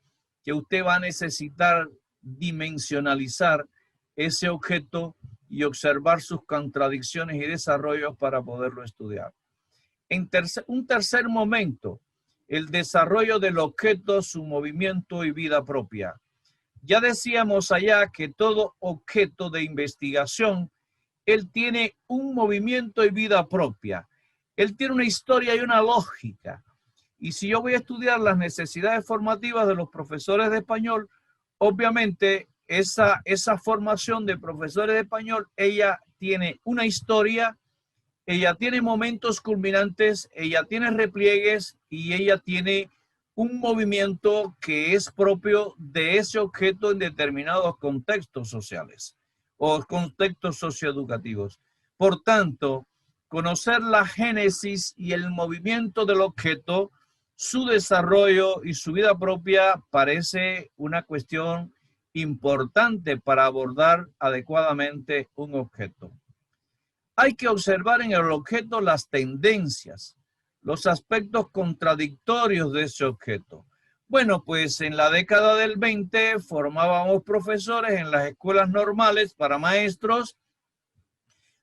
que usted va a necesitar dimensionalizar ese objeto y observar sus contradicciones y desarrollos para poderlo estudiar. Un tercer momento, el desarrollo del objeto, su movimiento y vida propia. Ya decíamos allá que todo objeto de investigación, él tiene un movimiento y vida propia. Él tiene una historia y una lógica. Y si yo voy a estudiar las necesidades formativas de los profesores de español, obviamente esa formación de profesores de español, ella tiene una historia, ella tiene momentos culminantes, ella tiene repliegues y ella tiene un movimiento que es propio de ese objeto en determinados contextos sociales o contextos socioeducativos. Por tanto, conocer la génesis y el movimiento del objeto, su desarrollo y su vida propia parece una cuestión importante para abordar adecuadamente un objeto. Hay que observar en el objeto las tendencias, los aspectos contradictorios de ese objeto. Bueno, pues en la década del 20 formábamos profesores en las escuelas normales para maestros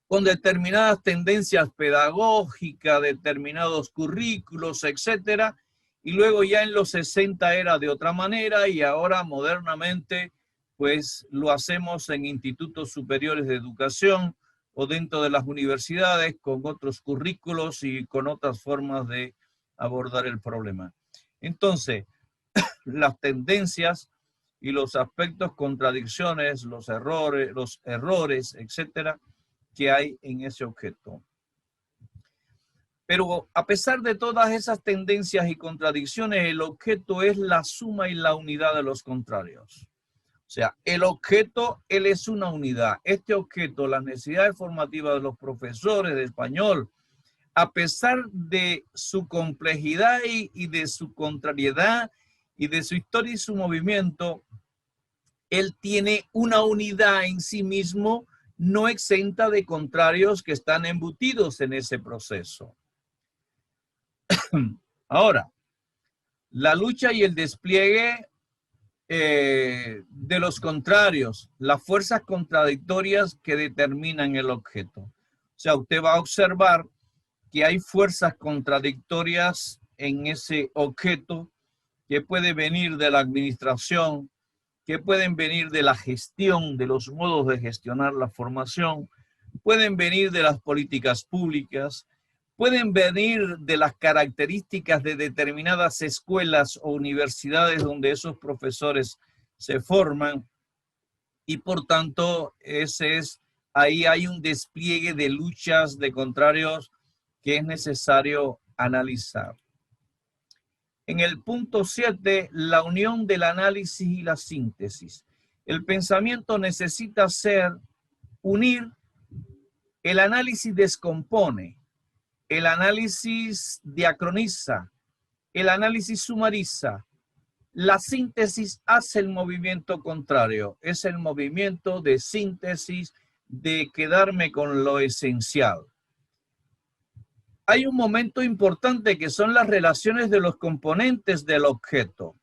con determinadas tendencias pedagógicas, determinados currículos, etcétera. Y luego ya en los 60 era de otra manera y ahora modernamente pues lo hacemos en institutos superiores de educación o dentro de las universidades con otros currículos y con otras formas de abordar el problema. Entonces, las tendencias y los aspectos, contradicciones, los errores, etcétera, que hay en ese objeto. Pero a pesar de todas esas tendencias y contradicciones, el objeto es la suma y la unidad de los contrarios. O sea, el objeto, él es una unidad. Este objeto, las necesidades formativas de los profesores de español, a pesar de su complejidad y de su contrariedad y de su historia y su movimiento, él tiene una unidad en sí mismo, no exenta de contrarios que están embutidos en ese proceso. Ahora, la lucha y el despliegue de los contrarios, las fuerzas contradictorias que determinan el objeto. O sea, usted va a observar que hay fuerzas contradictorias en ese objeto que puede venir de la administración, que pueden venir de la gestión, de los modos de gestionar la formación, pueden venir de las políticas públicas, pueden venir de las características de determinadas escuelas o universidades donde esos profesores se forman, y por tanto ahí hay un despliegue de luchas de contrarios que es necesario analizar. En el punto 7, la unión del análisis y la síntesis. El pensamiento necesita unir. El análisis descompone, el análisis diacroniza, el análisis sumariza. La síntesis hace el movimiento contrario, es el movimiento de síntesis, de quedarme con lo esencial. Hay un momento importante que son las relaciones de los componentes del objeto.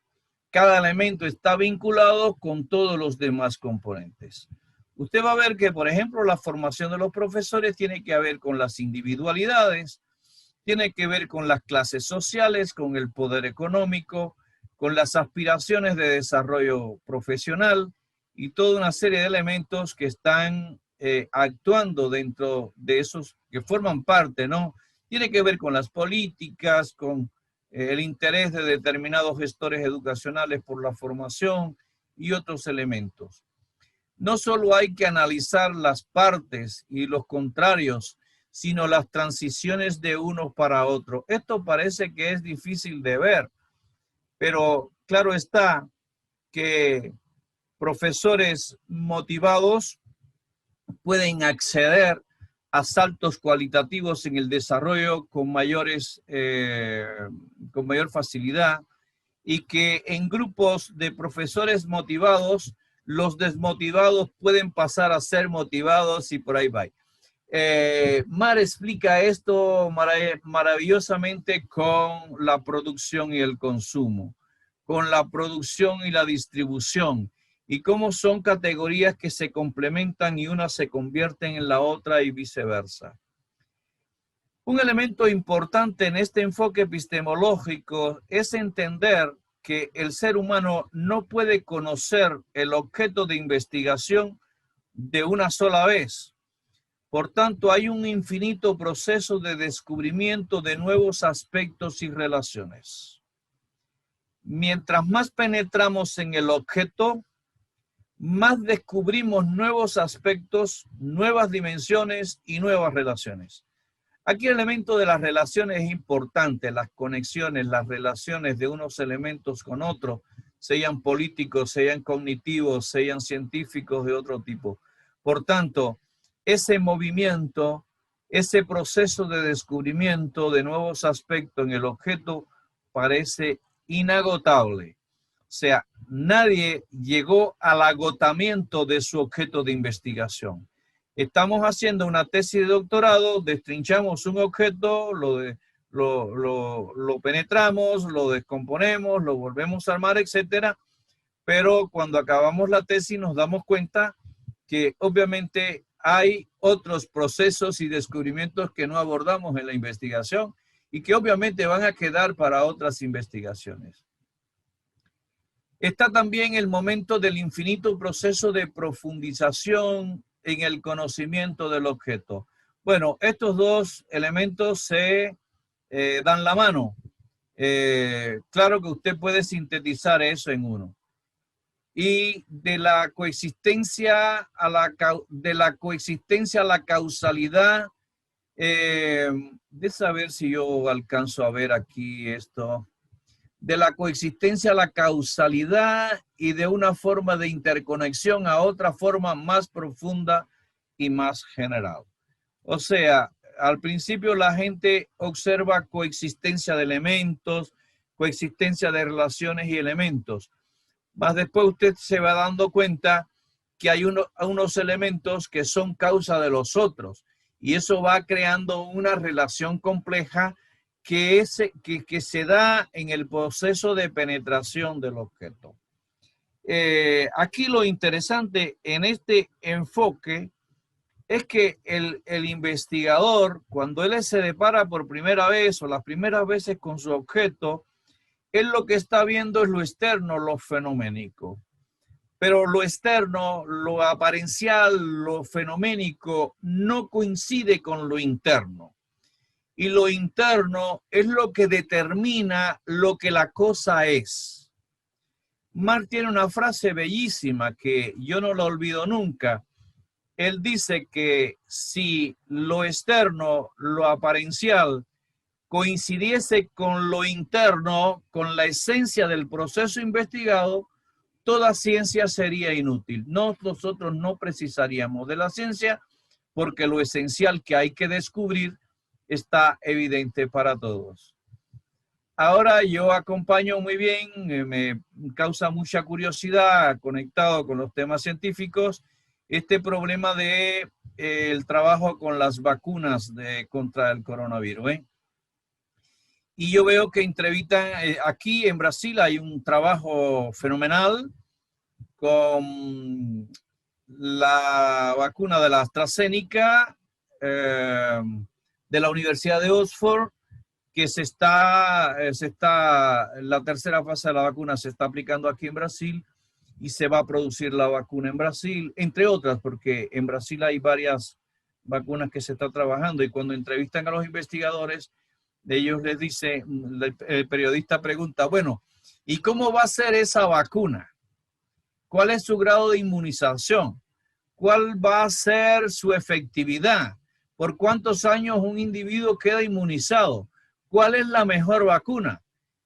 Cada elemento está vinculado con todos los demás componentes. Usted va a ver que, por ejemplo, la formación de los profesores tiene que ver con las individualidades, tiene que ver con las clases sociales, con el poder económico, con las aspiraciones de desarrollo profesional y toda una serie de elementos que están actuando dentro de esos que forman parte, ¿no? Tiene que ver con las políticas, con el interés de determinados gestores educacionales por la formación y otros elementos. No solo hay que analizar las partes y los contrarios, sino las transiciones de uno para otro. Esto parece que es difícil de ver, pero claro está que profesores motivados pueden acceder a saltos cualitativos en el desarrollo con mayor facilidad, y que en grupos de profesores motivados, los desmotivados pueden pasar a ser motivados y por ahí va. Mar explica esto maravillosamente con la producción y el consumo, con la producción y la distribución, y cómo son categorías que se complementan y una se convierten en la otra y viceversa. Un elemento importante en este enfoque epistemológico es entender que el ser humano no puede conocer el objeto de investigación de una sola vez. Por tanto, hay un infinito proceso de descubrimiento de nuevos aspectos y relaciones. Mientras más penetramos en el objeto, más descubrimos nuevos aspectos, nuevas dimensiones y nuevas relaciones. Aquí el elemento de las relaciones es importante, las conexiones, las relaciones de unos elementos con otros, sean políticos, sean cognitivos, sean científicos de otro tipo. Por tanto, ese movimiento, ese proceso de descubrimiento de nuevos aspectos en el objeto parece inagotable. O sea, nadie llegó al agotamiento de su objeto de investigación. Estamos haciendo una tesis de doctorado, destrinchamos un objeto, lo penetramos, lo descomponemos, lo volvemos a armar, etcétera. Pero cuando acabamos la tesis nos damos cuenta que obviamente hay otros procesos y descubrimientos que no abordamos en la investigación y que obviamente van a quedar para otras investigaciones. Está también el momento del infinito proceso de profundización en el conocimiento del objeto. Bueno, estos dos elementos se dan la mano. Claro que usted puede sintetizar eso en uno. Y de la coexistencia a la causalidad, de saber si yo alcanzo a ver aquí esto. De la coexistencia a la causalidad y de una forma de interconexión a otra forma más profunda y más general. O sea, al principio la gente observa coexistencia de elementos, coexistencia de relaciones y elementos. Más después usted se va dando cuenta que hay unos elementos que son causa de los otros, y eso va creando una relación compleja que se da en el proceso de penetración del objeto. Aquí lo interesante en este enfoque es que el investigador, cuando él se depara por primera vez o las primeras veces con su objeto, él lo que está viendo es lo externo, lo fenoménico. pero lo externo, lo apariencial, lo fenoménico, no coincide con lo interno. Y lo interno es lo que determina lo que la cosa es. Marx tiene una frase bellísima que yo no la olvido nunca. Él dice que si lo externo, lo apariencial, coincidiese con lo interno, con la esencia del proceso investigado, toda ciencia sería inútil. Nosotros no precisaríamos de la ciencia porque lo esencial que hay que descubrir está evidente para todos. Ahora yo acompaño muy bien, me causa mucha curiosidad, conectado con los temas científicos, este problema de el trabajo con las vacunas contra el coronavirus. Y yo veo que entrevistan, aquí en Brasil hay un trabajo fenomenal con la vacuna de la AstraZeneca de la Universidad de Oxford, que la tercera fase de la vacuna se está aplicando aquí en Brasil y se va a producir la vacuna en Brasil, entre otras, porque en Brasil hay varias vacunas que se está trabajando y cuando entrevistan a los investigadores, ellos les dice, el periodista pregunta, bueno, ¿y cómo va a ser esa vacuna? ¿Cuál es su grado de inmunización? ¿Cuál va a ser su efectividad? ¿Por cuántos años un individuo queda inmunizado? ¿Cuál es la mejor vacuna?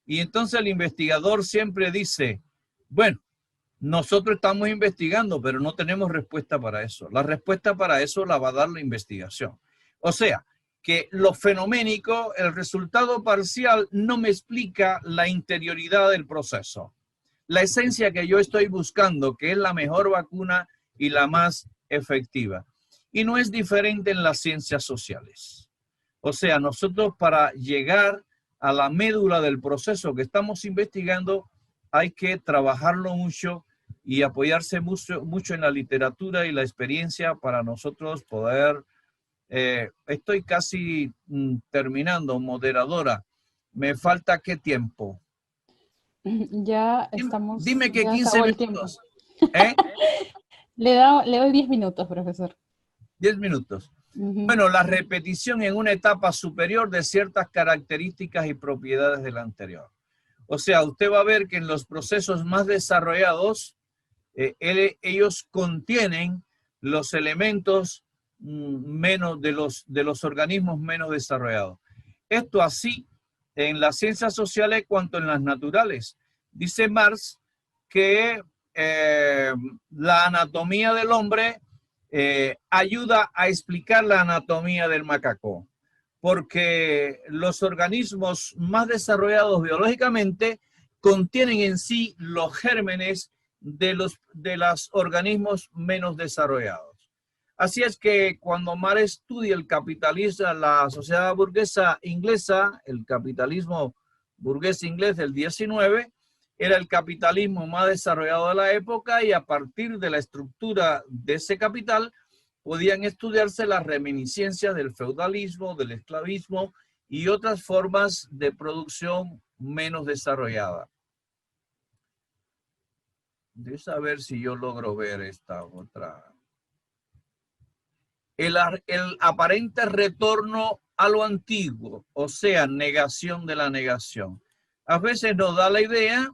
Y entonces el investigador siempre dice, bueno, nosotros estamos investigando, pero no tenemos respuesta para eso. La respuesta para eso la va a dar la investigación. O sea, que lo fenoménico, el resultado parcial, no me explica la interioridad del proceso. La esencia que yo estoy buscando, que es la mejor vacuna y la más efectiva. Y no es diferente en las ciencias sociales. O sea, nosotros para llegar a la médula del proceso que estamos investigando, hay que trabajarlo mucho y apoyarse mucho en la literatura y la experiencia para nosotros poder... estoy casi terminando, moderadora. ¿Me falta qué tiempo? Ya estamos... Dime que ya 15 acabó el tiempo. minutos. ¿Eh? Le doy 10 minutos, profesor. 10 minutos. Bueno, la repetición en una etapa superior de ciertas características y propiedades de la anterior. O sea, usted va a ver que en los procesos más desarrollados, ellos contienen los elementos menos de los organismos menos desarrollados. Esto así en las ciencias sociales cuanto en las naturales. Dice Marx que la anatomía del hombre ayuda a explicar la anatomía del macaco, porque los organismos más desarrollados biológicamente contienen en sí los gérmenes de los organismos menos desarrollados. Así es que cuando Marx estudia el capitalismo, la sociedad burguesa inglesa, el capitalismo burgués inglés del 19, era el capitalismo más desarrollado de la época y a partir de la estructura de ese capital podían estudiarse las reminiscencias del feudalismo, del esclavismo y otras formas de producción menos desarrollada. Déjame ver si yo logro ver esta otra. El aparente retorno a lo antiguo, o sea, negación de la negación. A veces nos da la idea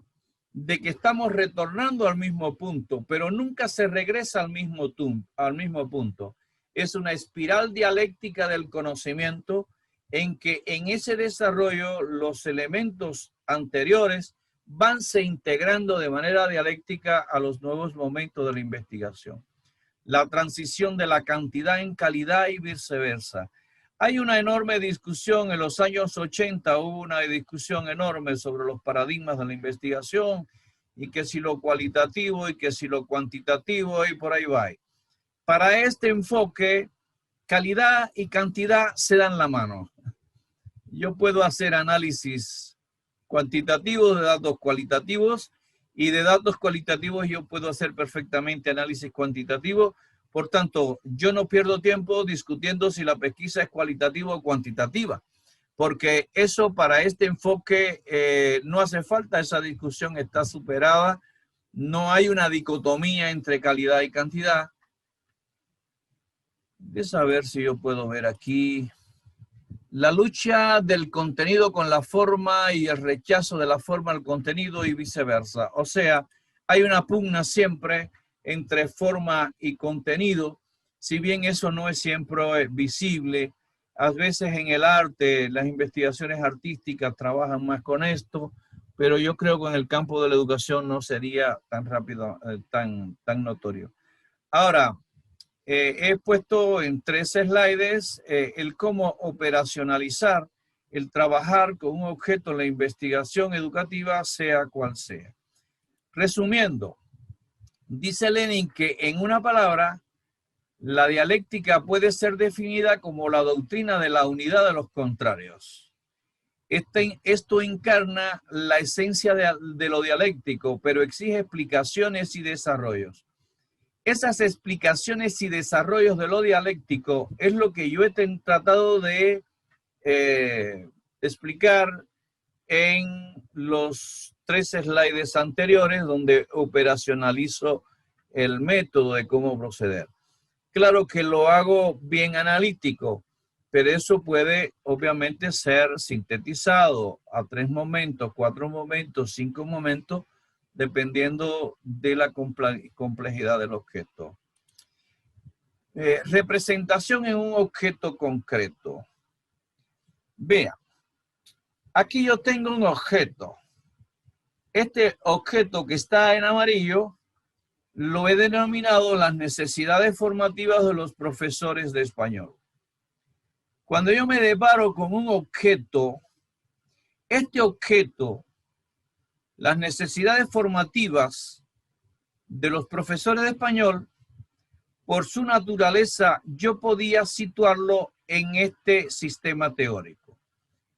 de que estamos retornando al mismo punto, pero nunca se regresa al mismo punto. Es una espiral dialéctica del conocimiento en que en ese desarrollo los elementos anteriores van se integrando de manera dialéctica a los nuevos momentos de la investigación. La transición de la cantidad en calidad y viceversa. Hay una enorme discusión, en los años 80 hubo una discusión enorme sobre los paradigmas de la investigación y que si lo cualitativo y que si lo cuantitativo y por ahí va. Para este enfoque, calidad y cantidad se dan la mano. Yo puedo hacer análisis cuantitativos de datos cualitativos y de datos cualitativos yo puedo hacer perfectamente análisis cuantitativo. Por tanto, yo no pierdo tiempo discutiendo si la pesquisa es cualitativa o cuantitativa, porque eso para este enfoque no hace falta, esa discusión está superada No hay una dicotomía entre calidad y cantidad. De saber si yo puedo ver aquí. La lucha del contenido con la forma y el rechazo de la forma al contenido y viceversa. O sea, hay una pugna siempre entre forma y contenido, si bien eso no es siempre visible. A veces en el arte, las investigaciones artísticas trabajan más con esto, pero yo creo que en el campo de la educación no sería tan rápido, tan notorio. Ahora, he puesto en 3 slides el cómo operacionalizar el trabajar con un objeto en la investigación educativa, sea cual sea. Resumiendo, dice Lenin que en una palabra, la dialéctica puede ser definida como la doctrina de la unidad de los contrarios. Esto encarna la esencia de lo dialéctico, pero exige explicaciones y desarrollos. Esas explicaciones y desarrollos de lo dialéctico es lo que yo he tratado de explicar en los 3 slides anteriores, donde operacionalizo el método de cómo proceder. Claro que lo hago bien analítico, pero eso puede obviamente ser sintetizado a 3 momentos, 4 momentos, 5 momentos, dependiendo de la complejidad del objeto. Representación en un objeto concreto. Vea, aquí yo tengo un objeto. Este objeto que está en amarillo lo he denominado las necesidades formativas de los profesores de español. Cuando yo me deparo con un objeto, este objeto, las necesidades formativas de los profesores de español, por su naturaleza, yo podía situarlo en este sistema teórico.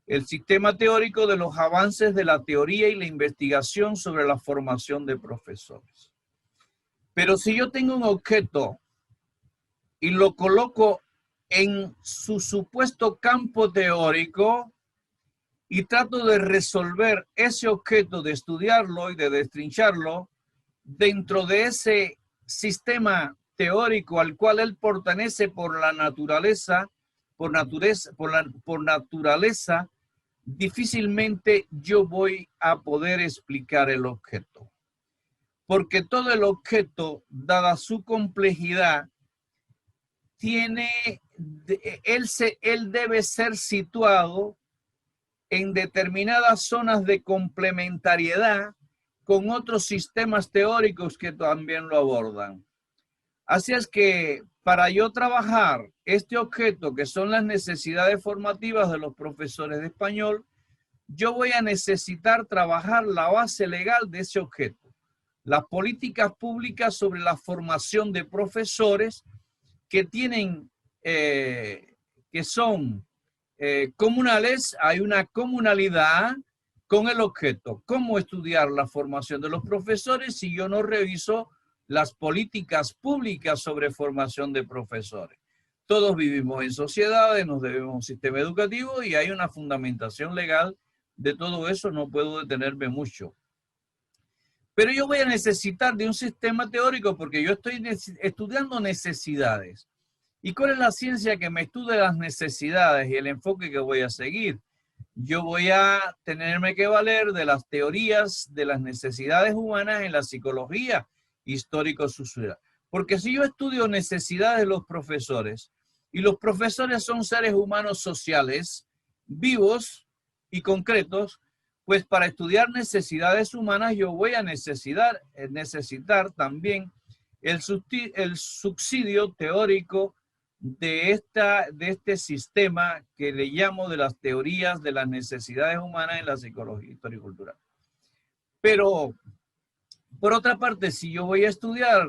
El sistema teórico de los avances de la teoría y la investigación sobre la formación de profesores. Pero si yo tengo un objeto y lo coloco en su supuesto campo teórico y trato de resolver ese objeto, de estudiarlo y de destриncharlo dentro de ese sistema teórico al cual él pertenece por naturaleza, difícilmente yo voy a poder explicar el objeto. Porque todo el objeto, dada su complejidad, él debe ser situado en determinadas zonas de complementariedad con otros sistemas teóricos que también lo abordan. Así es que para yo trabajar este objeto, que son las necesidades formativas de los profesores de español, yo voy a necesitar trabajar la base legal de ese objeto. Las políticas públicas sobre la formación de profesores que son comunales. Hay una comunalidad con el objeto. ¿Cómo estudiar la formación de los profesores si yo no reviso las políticas públicas sobre formación de profesores? Todos vivimos en sociedades, nos debemos a un sistema educativo y hay una fundamentación legal de todo eso. No puedo detenerme mucho. Pero yo voy a necesitar de un sistema teórico porque yo estoy estudiando necesidades. ¿Y cuál es la ciencia que me estudia las necesidades y el enfoque que voy a seguir? Yo voy a tenerme que valer de las teorías de las necesidades humanas en la psicología histórico-social. Porque si yo estudio necesidades de los profesores, y los profesores son seres humanos sociales, vivos y concretos, pues para estudiar necesidades humanas yo voy a necesitar también el subsidio teórico de este sistema que le llamo de las teorías de las necesidades humanas en la psicología histórico-cultural. Pero, por otra parte, si yo voy a estudiar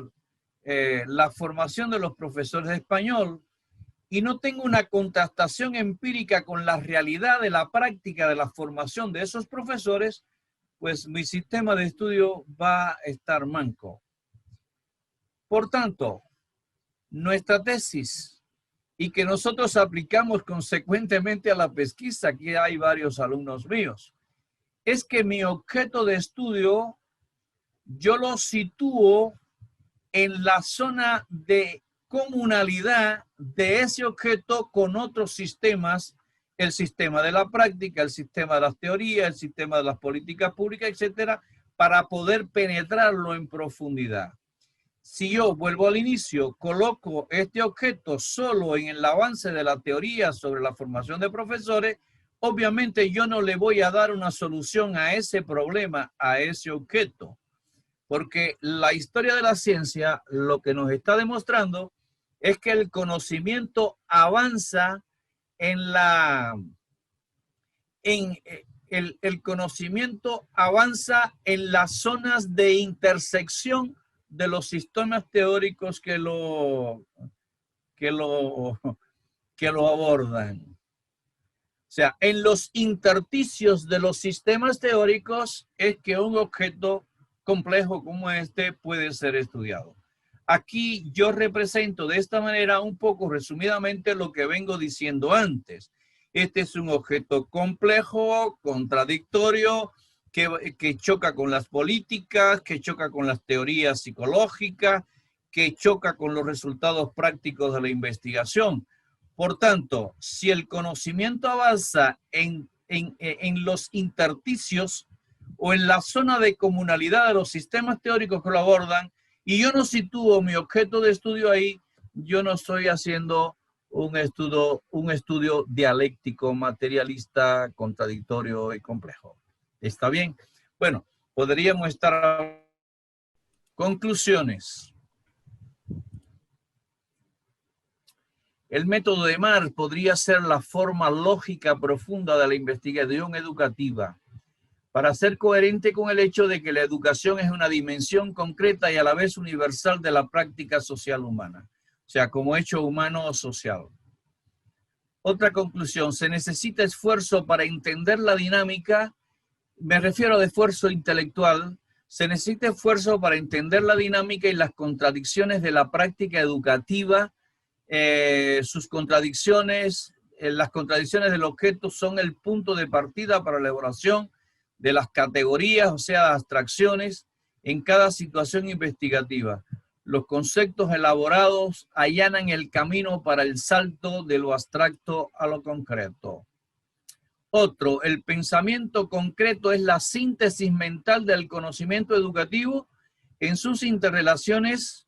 la formación de los profesores de español y no tengo una contrastación empírica con la realidad de la práctica de la formación de esos profesores, pues mi sistema de estudio va a estar manco. Por tanto, nuestra tesis, y que nosotros aplicamos consecuentemente a la pesquisa, aquí hay varios alumnos míos, es que mi objeto de estudio yo lo sitúo en la zona de comunalidad de ese objeto con otros sistemas, el sistema de la práctica, el sistema de las teorías, el sistema de las políticas públicas, etcétera, para poder penetrarlo en profundidad. Si yo vuelvo al inicio, coloco este objeto solo en el avance de la teoría sobre la formación de profesores, obviamente yo no le voy a dar una solución a ese problema, a ese objeto. Porque la historia de la ciencia lo que nos está demostrando es que el conocimiento avanza el conocimiento avanza en las zonas de intersección de los sistemas teóricos que lo abordan. O sea, en los intersticios de los sistemas teóricos es que un objeto complejo como este puede ser estudiado. Aquí yo represento de esta manera un poco resumidamente lo que vengo diciendo antes. Este es un objeto complejo, contradictorio, que choca con las políticas, que choca con las teorías psicológicas, que choca con los resultados prácticos de la investigación. Por tanto, si el conocimiento avanza en los intersticios o en la zona de comunalidad de los sistemas teóricos que lo abordan, y yo no sitúo mi objeto de estudio ahí, yo no estoy haciendo un estudio dialéctico, materialista, contradictorio y complejo. ¿Está bien? Bueno, podríamos estar... Conclusiones. El método de Marx podría ser la forma lógica profunda de la investigación educativa, para ser coherente con el hecho de que la educación es una dimensión concreta y a la vez universal de la práctica social humana, o sea, como hecho humano o social. Otra conclusión, se necesita esfuerzo para entender la dinámica, me refiero a esfuerzo intelectual, se necesita esfuerzo para entender la dinámica y las contradicciones de la práctica educativa, sus contradicciones, las contradicciones del objeto son el punto de partida para la elaboración de las categorías, o sea, abstracciones en cada situación investigativa. Los conceptos elaborados allanan el camino para el salto de lo abstracto a lo concreto. Otro, el pensamiento concreto es la síntesis mental del conocimiento educativo en sus interrelaciones.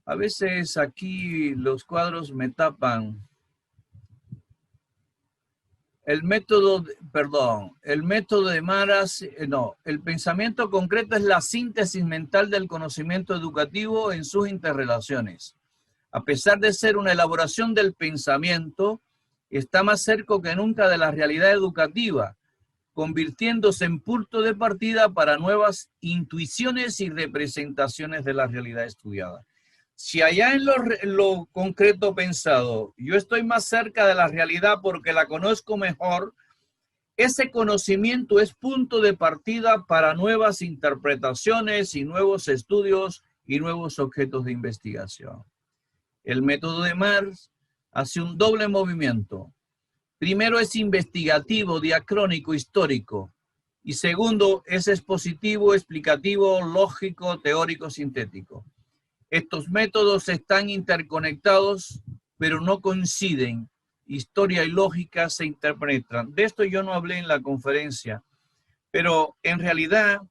A veces aquí los cuadros me tapan. El método de Marx, el pensamiento concreto es la síntesis mental del conocimiento educativo en sus interrelaciones. A pesar de ser una elaboración del pensamiento, está más cerca que nunca de la realidad educativa, convirtiéndose en punto de partida para nuevas intuiciones y representaciones de la realidad estudiada. Si allá en lo concreto pensado, yo estoy más cerca de la realidad porque la conozco mejor, ese conocimiento es punto de partida para nuevas interpretaciones y nuevos estudios y nuevos objetos de investigación. El método de Marx hace un doble movimiento. Primero es investigativo, diacrónico, histórico. Y segundo es expositivo, explicativo, lógico, teórico, sintético. Estos métodos están interconectados, pero no coinciden. Historia y lógica se interpretan. De esto yo no hablé en la conferencia, pero en realidad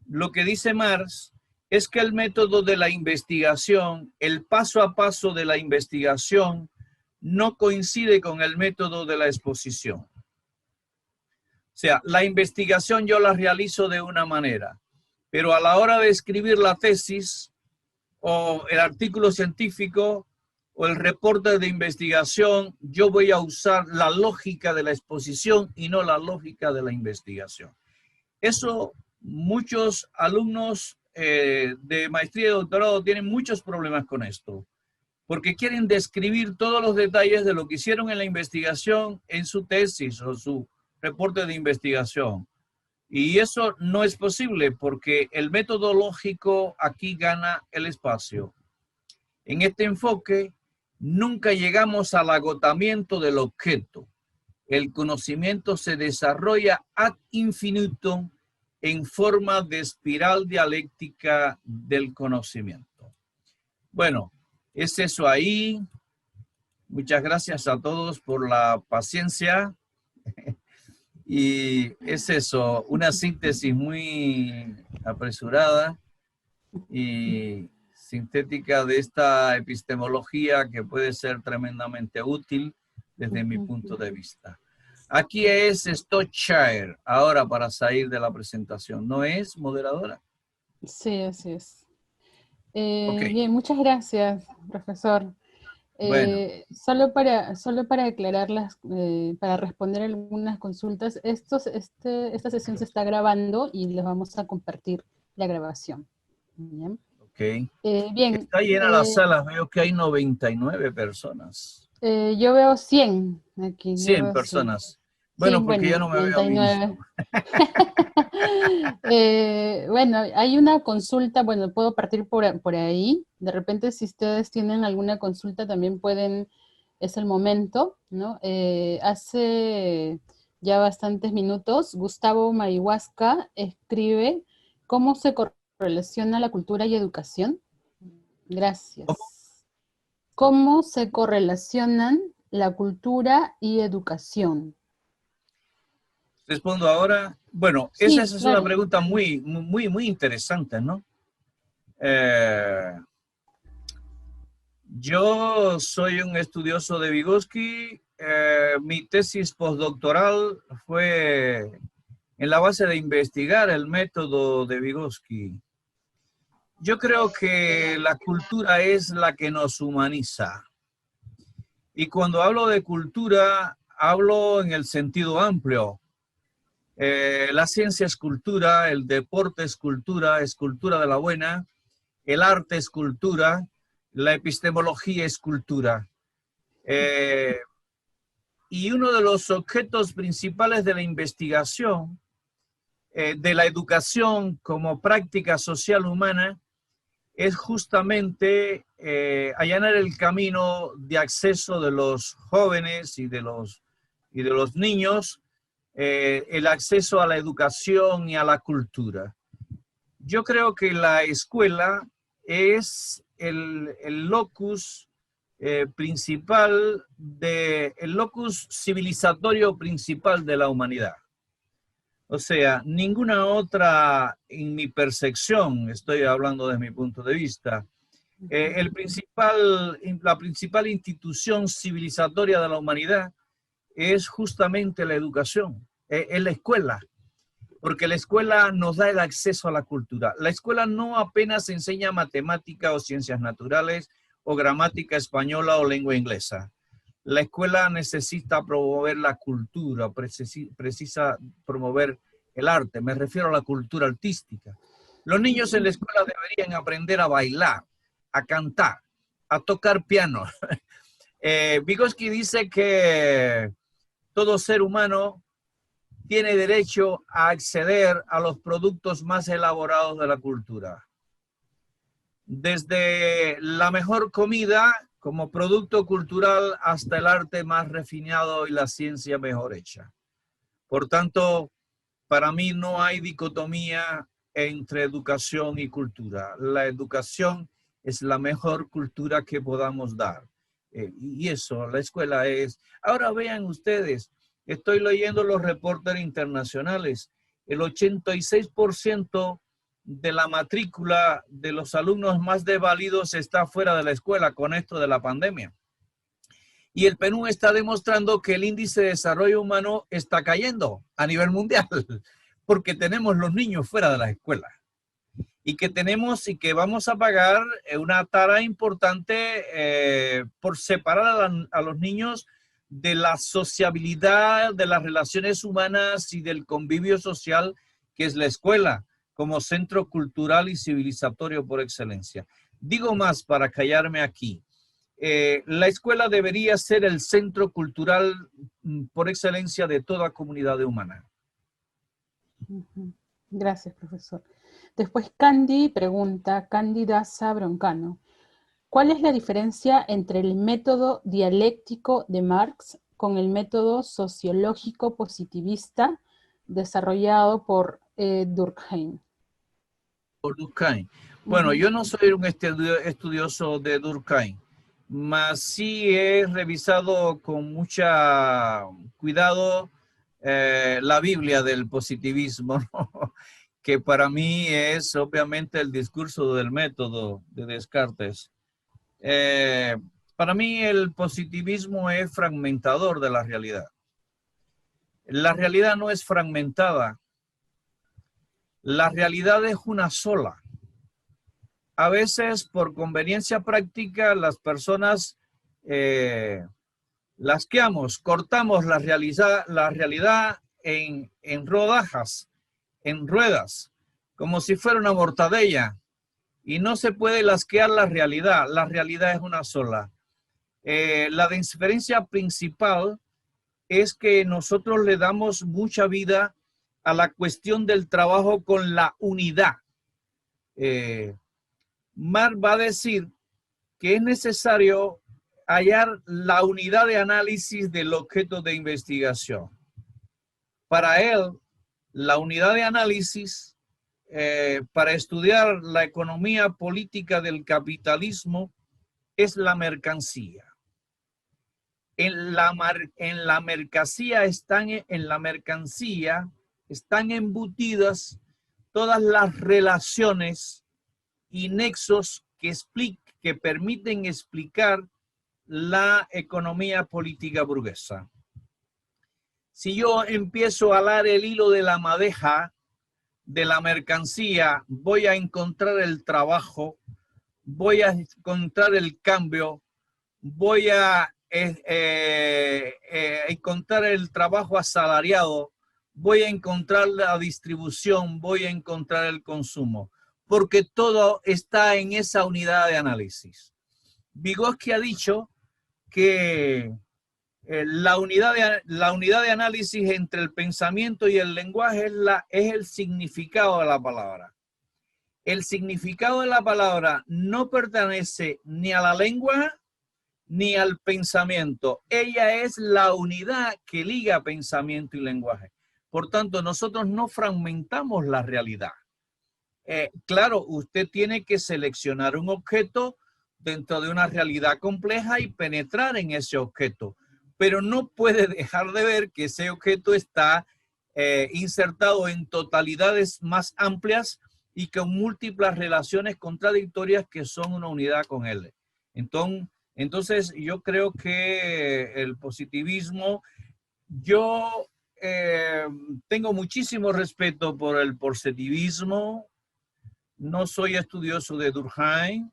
lo que dice Marx es que el método de la investigación, el paso a paso de la investigación, no coincide con el método de la exposición. O sea, la investigación yo la realizo de una manera, pero a la hora de escribir la tesis, o el artículo científico o el reporte de investigación, yo voy a usar la lógica de la exposición y no la lógica de la investigación. Eso muchos alumnos de maestría y doctorado tienen muchos problemas con esto, porque quieren describir todos los detalles de lo que hicieron en la investigación en su tesis o su reporte de investigación. Y eso no es posible porque el método lógico aquí gana el espacio. En este enfoque, nunca llegamos al agotamiento del objeto. El conocimiento se desarrolla ad infinitum en forma de espiral dialéctica del conocimiento. Bueno, es eso ahí. Muchas gracias a todos por la paciencia. Y es eso, una síntesis muy apresurada y sintética de esta epistemología que puede ser tremendamente útil desde mi punto de vista. Aquí es Stockshire, ahora para salir de la presentación. ¿No es, moderadora? Sí, así es. Ok, Bien, muchas gracias, profesor. bueno. Solo para aclararlas, para responder algunas consultas, esta sesión se está grabando y les vamos a compartir la grabación. Bien. Ok. Bien, Está llena la sala, veo que hay 99 personas. yo veo 100 aquí, yo 100 veo 100. personas. Sí, Bueno, porque bueno, yo no me veo a mí mismo. 99. Bueno, hay una consulta, bueno, puedo partir por ahí. De repente, si ustedes tienen alguna consulta, también pueden, es el momento, ¿no? Hace ya bastantes minutos, Gustavo Marihuasca escribe, ¿cómo se correlaciona la cultura y educación? ¿Cómo? Gracias. ¿Cómo se correlacionan la cultura y educación? Respondo ahora. Bueno, esa Sí, es una claro. pregunta muy interesante, ¿no? Eh, yo soy un estudioso de Vygotsky. Mi tesis postdoctoral fue en la base de investigar el método de Vygotsky. Yo creo que la cultura es la que nos humaniza. Y cuando hablo de cultura, hablo en el sentido amplio. La ciencia es cultura, el deporte es cultura de la buena, el arte es cultura, la epistemología es cultura. Eh, y uno de los objetos principales de la investigación, de la educación como práctica social humana, es justamente allanar el camino de acceso de los jóvenes y de los niños, el acceso a la educación y a la cultura. Yo creo que la escuela es el locus principal, el locus civilizatorio principal de la humanidad. O sea, ninguna otra, en mi percepción, estoy hablando desde mi punto de vista, la principal institución civilizatoria de la humanidad es justamente la educación, es la escuela, porque la escuela nos da el acceso a la cultura. La escuela no apenas enseña matemática o ciencias naturales o gramática española o lengua inglesa. La escuela necesita promover la cultura, precisa promover el arte, me refiero a la cultura artística. Los niños en la escuela deberían aprender a bailar, a cantar, a tocar piano. Vygotsky dice que todo ser humano tiene derecho a acceder a los productos más elaborados de la cultura. Desde la mejor comida como producto cultural hasta el arte más refinado y la ciencia mejor hecha. Por tanto, para mí no hay dicotomía entre educación y cultura. La educación es la mejor cultura que podamos dar. Y eso, la escuela es. Ahora vean ustedes, estoy leyendo los reportes internacionales. El 86% de la matrícula de los alumnos más desvalidos está fuera de la escuela con esto de la pandemia. Y el PNUD está demostrando que el índice de desarrollo humano está cayendo a nivel mundial, porque tenemos los niños fuera de las escuelas. Y que vamos a pagar una tara importante por separar a los niños de la sociabilidad, de las relaciones humanas y del convivio social que es la escuela, como centro cultural y civilizatorio por excelencia. Digo más para callarme aquí. La escuela debería ser el centro cultural por excelencia de toda comunidad humana. Gracias, profesor. Después Candy pregunta, Cándida Broncano, ¿cuál es la diferencia entre el método dialéctico de Marx con el método sociológico positivista desarrollado por Durkheim. Por Durkheim. Bueno, yo no soy un estudioso de Durkheim, mas sí he revisado con mucha cuidado la Biblia del positivismo, ¿no? Que para mí es obviamente el discurso del método de Descartes. Para mí el positivismo es fragmentador de la realidad. La realidad no es fragmentada. La realidad es una sola. A veces, por conveniencia práctica, las personas lasqueamos, cortamos la realidad en rodajas, en ruedas, como si fuera una mortadella. Y no se puede lasquear la realidad es una sola. La diferencia principal es que nosotros le damos mucha vida a la cuestión del trabajo con la unidad. Marx va a decir que es necesario hallar la unidad de análisis del objeto de investigación. Para él, la unidad de análisis para estudiar la economía política del capitalismo es la mercancía. En la mercancía están embutidas todas las relaciones y nexos que permiten explicar la economía política burguesa. Si yo empiezo a alar el hilo de la madeja de la mercancía, voy a encontrar el trabajo, voy a encontrar el cambio, voy a encontrar el trabajo asalariado, voy a encontrar la distribución, voy a encontrar el consumo, porque todo está en esa unidad de análisis. Vygotsky ha dicho que la unidad de análisis entre el pensamiento y el lenguaje es el significado de la palabra. El significado de la palabra no pertenece ni a la lengua ni al pensamiento. Ella es la unidad que liga pensamiento y lenguaje. Por tanto, nosotros no fragmentamos la realidad. Claro, usted tiene que seleccionar un objeto dentro de una realidad compleja y penetrar en ese objeto, pero no puede dejar de ver que ese objeto está insertado en totalidades más amplias y con múltiples relaciones contradictorias que son una unidad con él. Entonces yo creo que el positivismo, yo tengo muchísimo respeto por el positivismo. No soy estudioso de Durkheim,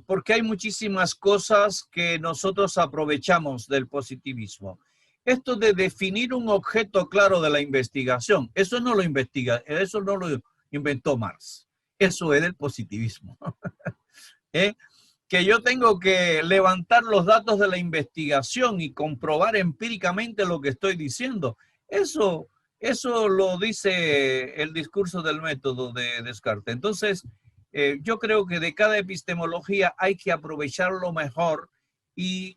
porque hay muchísimas cosas que nosotros aprovechamos del positivismo. Esto de definir un objeto claro de la investigación, eso no lo inventó Marx. Eso es del positivismo. Que yo tengo que levantar los datos de la investigación y comprobar empíricamente lo que estoy diciendo. Eso lo dice el discurso del método de Descartes. Entonces, yo creo que de cada epistemología hay que aprovecharlo mejor y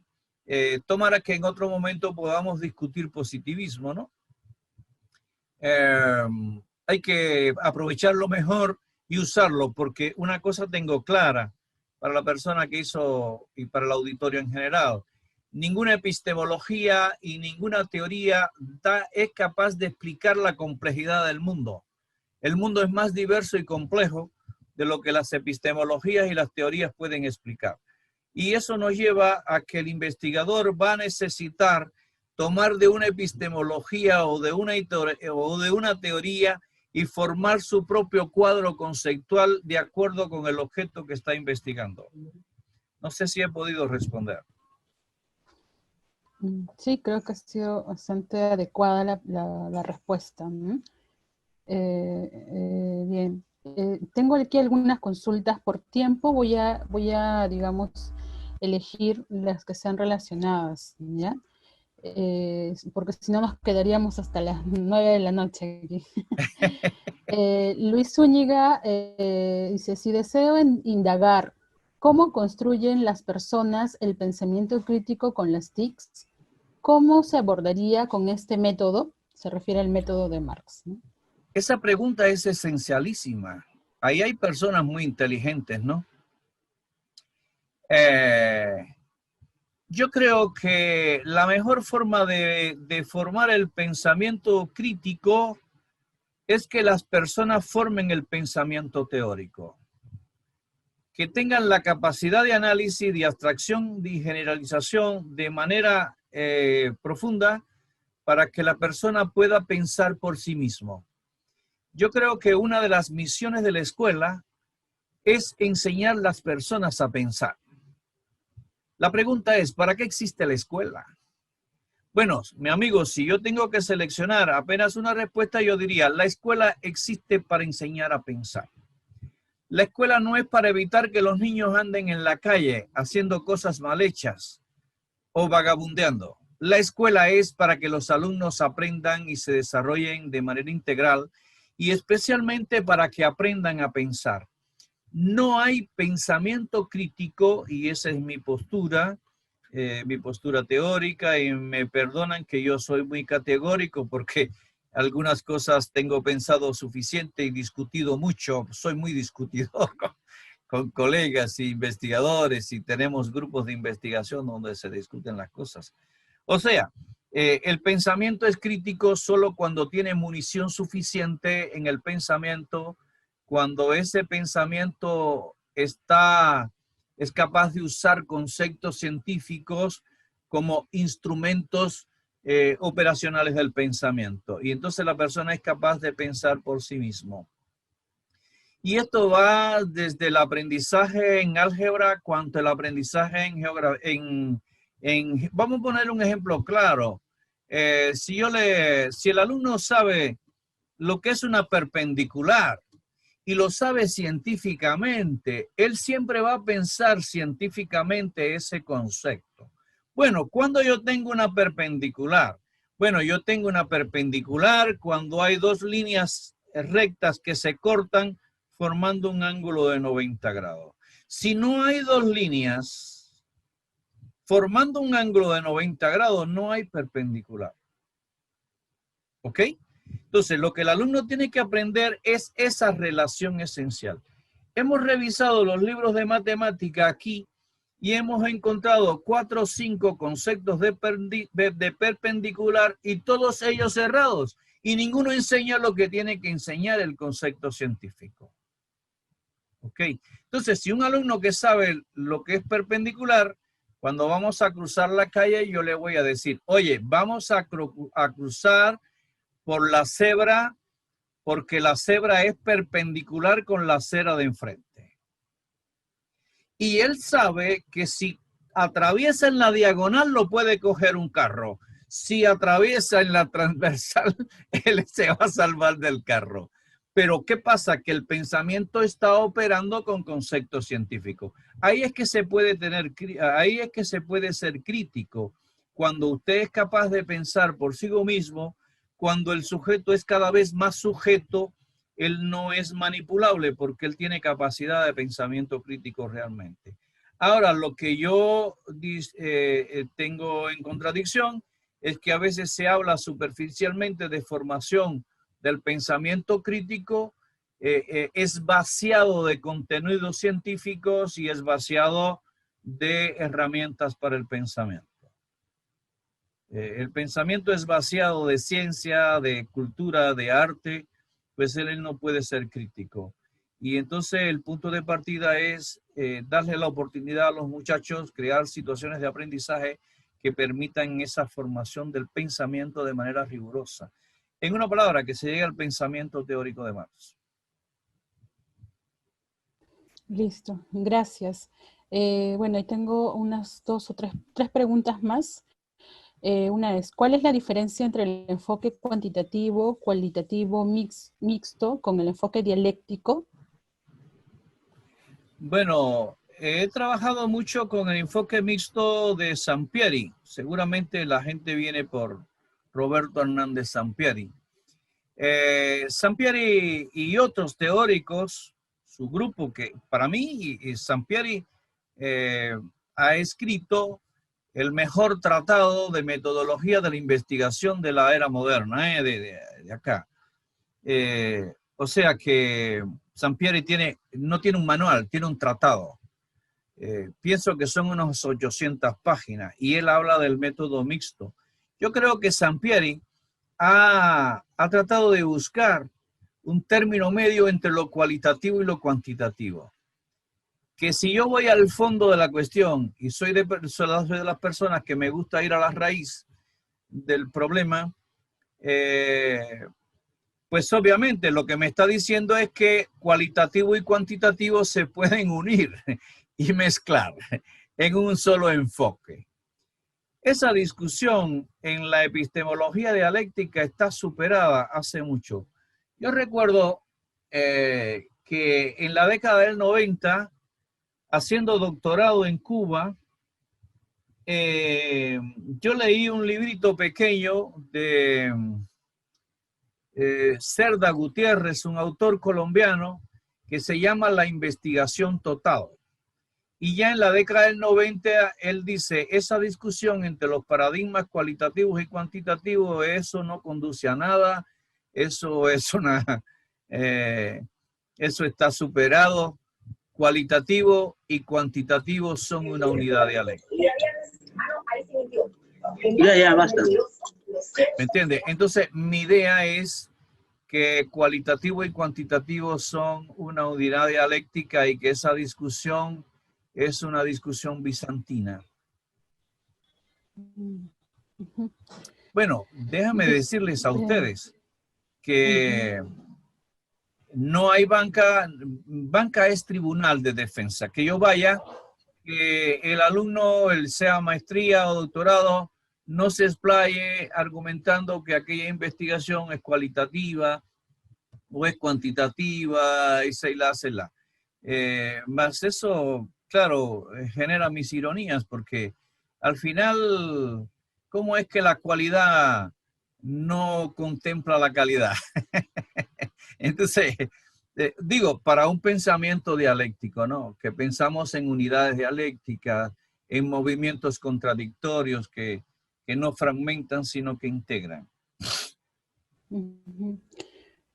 tomar a que en otro momento podamos discutir positivismo, ¿no? Hay que aprovecharlo mejor y usarlo, porque una cosa tengo clara para la persona que hizo y para el auditorio en general: ninguna epistemología y ninguna teoría es capaz de explicar la complejidad del mundo. El mundo es más diverso y complejo de lo que las epistemologías y las teorías pueden explicar. Y eso nos lleva a que el investigador va a necesitar tomar de una epistemología o de una teoría y formar su propio cuadro conceptual de acuerdo con el objeto que está investigando. No sé si he podido responder. Sí, creo que ha sido bastante adecuada la respuesta. Bien. Tengo aquí algunas consultas por tiempo. Voy a, digamos, elegir las que sean relacionadas, ¿ya? Porque si no nos quedaríamos hasta las 9 de la noche aquí. Luis Zúñiga dice: si deseo indagar cómo construyen las personas el pensamiento crítico con las TICs, ¿cómo se abordaría con este método? Se refiere al método de Marx, ¿no? Esa pregunta es esencialísima. Ahí hay personas muy inteligentes, ¿no? Yo creo que la mejor forma de formar el pensamiento crítico es que las personas formen el pensamiento teórico, que tengan la capacidad de análisis, de abstracción, de generalización de manera profunda para que la persona pueda pensar por sí mismo. Yo creo que una de las misiones de la escuela es enseñar a las personas a pensar. La pregunta es, ¿para qué existe la escuela? Bueno, mi amigo, si yo tengo que seleccionar apenas una respuesta, yo diría, la escuela existe para enseñar a pensar. La escuela no es para evitar que los niños anden en la calle haciendo cosas mal hechas o vagabundeando. La escuela es para que los alumnos aprendan y se desarrollen de manera integral y especialmente para que aprendan a pensar. No hay pensamiento crítico, y esa es mi postura teórica, y me perdonan que yo soy muy categórico porque algunas cosas tengo pensado suficiente y discutido mucho. Soy muy discutidor con colegas e investigadores y tenemos grupos de investigación donde se discuten las cosas. O sea, el pensamiento es crítico solo cuando tiene munición suficiente en el pensamiento, cuando ese pensamiento es capaz de usar conceptos científicos como instrumentos operacionales del pensamiento. Y entonces la persona es capaz de pensar por sí mismo. Y esto va desde el aprendizaje en álgebra cuanto el aprendizaje en geografía. Vamos a poner un ejemplo claro. Si el alumno sabe lo que es una perpendicular y lo sabe científicamente, él siempre va a pensar científicamente ese concepto. Bueno, ¿cuándo yo tengo una perpendicular? Bueno, yo tengo una perpendicular cuando hay dos líneas rectas que se cortan formando un ángulo de 90 grados. Si no hay dos líneas formando un ángulo de 90 grados, no hay perpendicular. ¿Ok? Entonces, lo que el alumno tiene que aprender es esa relación esencial. Hemos revisado los libros de matemática aquí y hemos encontrado 4 o 5 conceptos de perpendicular y todos ellos errados. Y ninguno enseña lo que tiene que enseñar el concepto científico. ¿Ok? Entonces, si un alumno que sabe lo que es perpendicular, cuando vamos a cruzar la calle, yo le voy a decir, oye, vamos a cruzar por la cebra, porque la cebra es perpendicular con la acera de enfrente. Y él sabe que si atraviesa en la diagonal lo puede coger un carro. Si atraviesa en la transversal, él se va a salvar del carro. Pero ¿qué pasa? Que el pensamiento está operando con conceptos científicos. Ahí es que se puede ser crítico. Cuando usted es capaz de pensar por sí mismo, cuando el sujeto es cada vez más sujeto, él no es manipulable porque él tiene capacidad de pensamiento crítico realmente. Ahora, lo que yo tengo en contradicción es que a veces se habla superficialmente de formación del pensamiento crítico, es vaciado de contenidos científicos y es vaciado de herramientas para el pensamiento. El pensamiento es vaciado de ciencia, de cultura, de arte, pues él no puede ser crítico. Y entonces el punto de partida es darle la oportunidad a los muchachos, crear situaciones de aprendizaje que permitan esa formación del pensamiento de manera rigurosa. En una palabra, que se llegue al pensamiento teórico de Marx. Listo, gracias. Bueno, y tengo unas 2 o 3 preguntas más. Una es, ¿cuál es la diferencia entre el enfoque cuantitativo, cualitativo, mixto con el enfoque dialéctico? Bueno, he trabajado mucho con el enfoque mixto de Sampieri. Seguramente la gente viene por Roberto Hernández Sampieri. Sampieri y otros teóricos, su grupo, que para mí Sampieri ha escrito el mejor tratado de metodología de la investigación de la era moderna, de acá. O sea que Sampieri no tiene un manual, tiene un tratado. Pienso que son unos 800 páginas y él habla del método mixto. Yo creo que Sampieri ha tratado de buscar un término medio entre lo cualitativo y lo cuantitativo. Que si yo voy al fondo de la cuestión y soy de las personas que me gusta ir a la raíz del problema, pues obviamente lo que me está diciendo es que cualitativo y cuantitativo se pueden unir y mezclar en un solo enfoque. Esa discusión en la epistemología dialéctica está superada hace mucho. Yo recuerdo que en la década del 90, haciendo doctorado en Cuba, yo leí un librito pequeño de Cerda Gutiérrez, un autor colombiano, que se llama La investigación total. Y ya en la década del 90, él dice, esa discusión entre los paradigmas cualitativos y cuantitativos, eso no conduce a nada, eso está superado. Cualitativo y cuantitativo son una unidad dialéctica. Ya, basta. ¿Me entiende? Entonces, mi idea es que cualitativo y cuantitativo son una unidad dialéctica y que esa discusión es una discusión bizantina. Bueno, déjame decirles a ustedes que no hay banca es tribunal de defensa. Que yo vaya, que el alumno, él sea maestría o doctorado, no se explaye argumentando que aquella investigación es cualitativa o es cuantitativa, y se la. Más eso, claro, genera mis ironías, porque al final, ¿cómo es que la cualidad no contempla la calidad? Entonces, digo, para un pensamiento dialéctico, ¿no? Que pensamos en unidades dialécticas, en movimientos contradictorios que no fragmentan, sino que integran.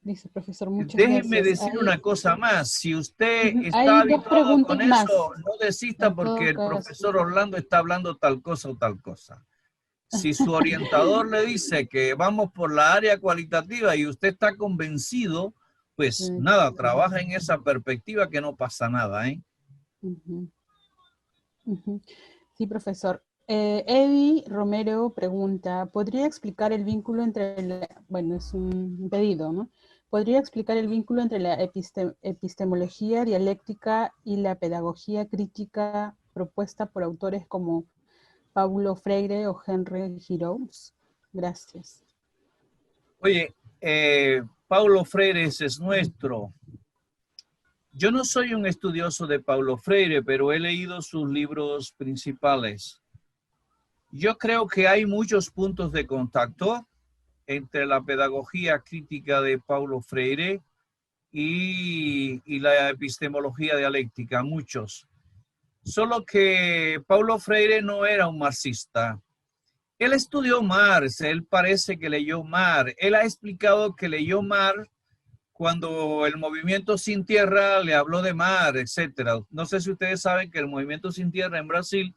Dice, profesor, muchas Déjeme gracias. decir una cosa más. Si usted está Hay habituado con eso, más. no desista porque el profesor Orlando está hablando tal cosa o tal cosa. Si su orientador le dice que vamos por la área cualitativa y usted está convencido, pues nada, trabaja en esa perspectiva que no pasa nada, ¿eh? Sí, profesor. Eddie Romero pregunta, ¿podría explicar el vínculo entre, bueno, es un pedido, ¿no? ¿Podría explicar el vínculo entre la epistemología dialéctica y la pedagogía crítica propuesta por autores como Paulo Freire o Henry Giroux? Gracias. Oye, Paulo Freire es nuestro. Yo no soy un estudioso de Paulo Freire, pero he leído sus libros principales. Yo creo que hay muchos puntos de contacto entre la pedagogía crítica de Paulo Freire y la epistemología dialéctica, muchos. Solo que Paulo Freire no era un marxista. Él estudió Marx, él parece que leyó Marx. Él ha explicado que leyó Marx cuando el movimiento Sin Tierra le habló de Marx, etc. No sé si ustedes saben que el movimiento Sin Tierra en Brasil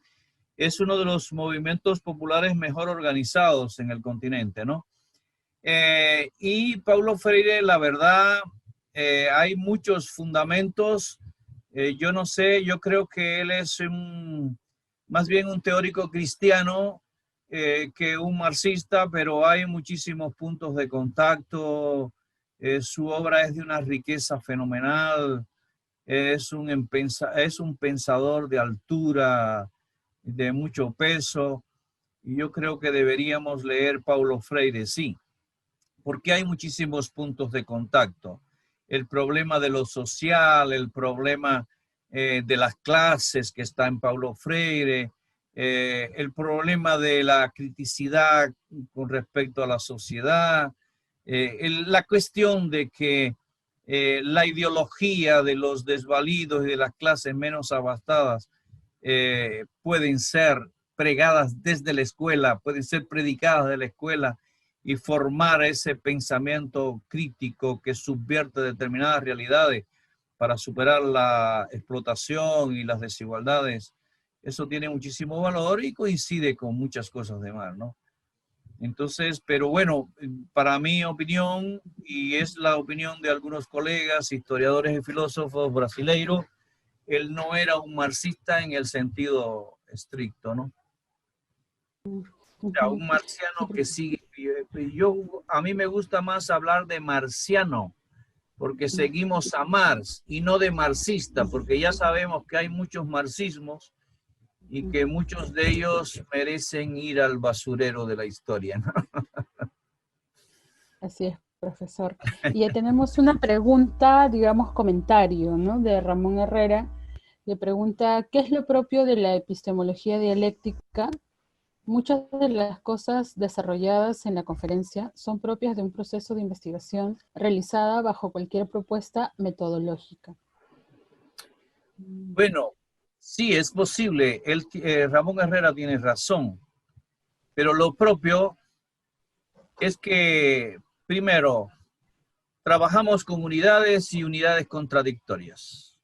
es uno de los movimientos populares mejor organizados en el continente, ¿no? Y Paulo Freire, la verdad, hay muchos fundamentos. Yo no sé, yo creo que él es más bien un teórico cristiano que un marxista, pero hay muchísimos puntos de contacto. Su obra es de una riqueza fenomenal. Es un pensador de altura, de mucho peso. Y yo creo que deberíamos leer Paulo Freire, sí, porque hay muchísimos puntos de contacto. El problema de lo social, el problema de las clases que está en Paulo Freire, el problema de la criticidad con respecto a la sociedad, la cuestión de que la ideología de los desvalidos y de las clases menos abastadas pueden ser pregadas desde la escuela, pueden ser predicadas de la escuela y formar ese pensamiento crítico que subvierte determinadas realidades para superar la explotación y las desigualdades, eso tiene muchísimo valor y coincide con muchas cosas de más, ¿no? Entonces, pero bueno, para mi opinión, y es la opinión de algunos colegas, historiadores y filósofos brasileiros, él no era un marxista en el sentido estricto, ¿no? O sea, un marciano que sigue. A mí me gusta más hablar de marciano, porque seguimos a Marx, y no de marxista, porque ya sabemos que hay muchos marxismos y que muchos de ellos merecen ir al basurero de la historia, ¿no? Así es, profesor. Y ya tenemos una pregunta, digamos, comentario, ¿no? De Ramón Herrera. Le pregunta, ¿qué es lo propio de la epistemología dialéctica? Muchas de las cosas desarrolladas en la conferencia son propias de un proceso de investigación realizada bajo cualquier propuesta metodológica. Bueno, sí, es posible. Ramón Herrera tiene razón, pero lo propio es que, primero, trabajamos con unidades y unidades contradictorias.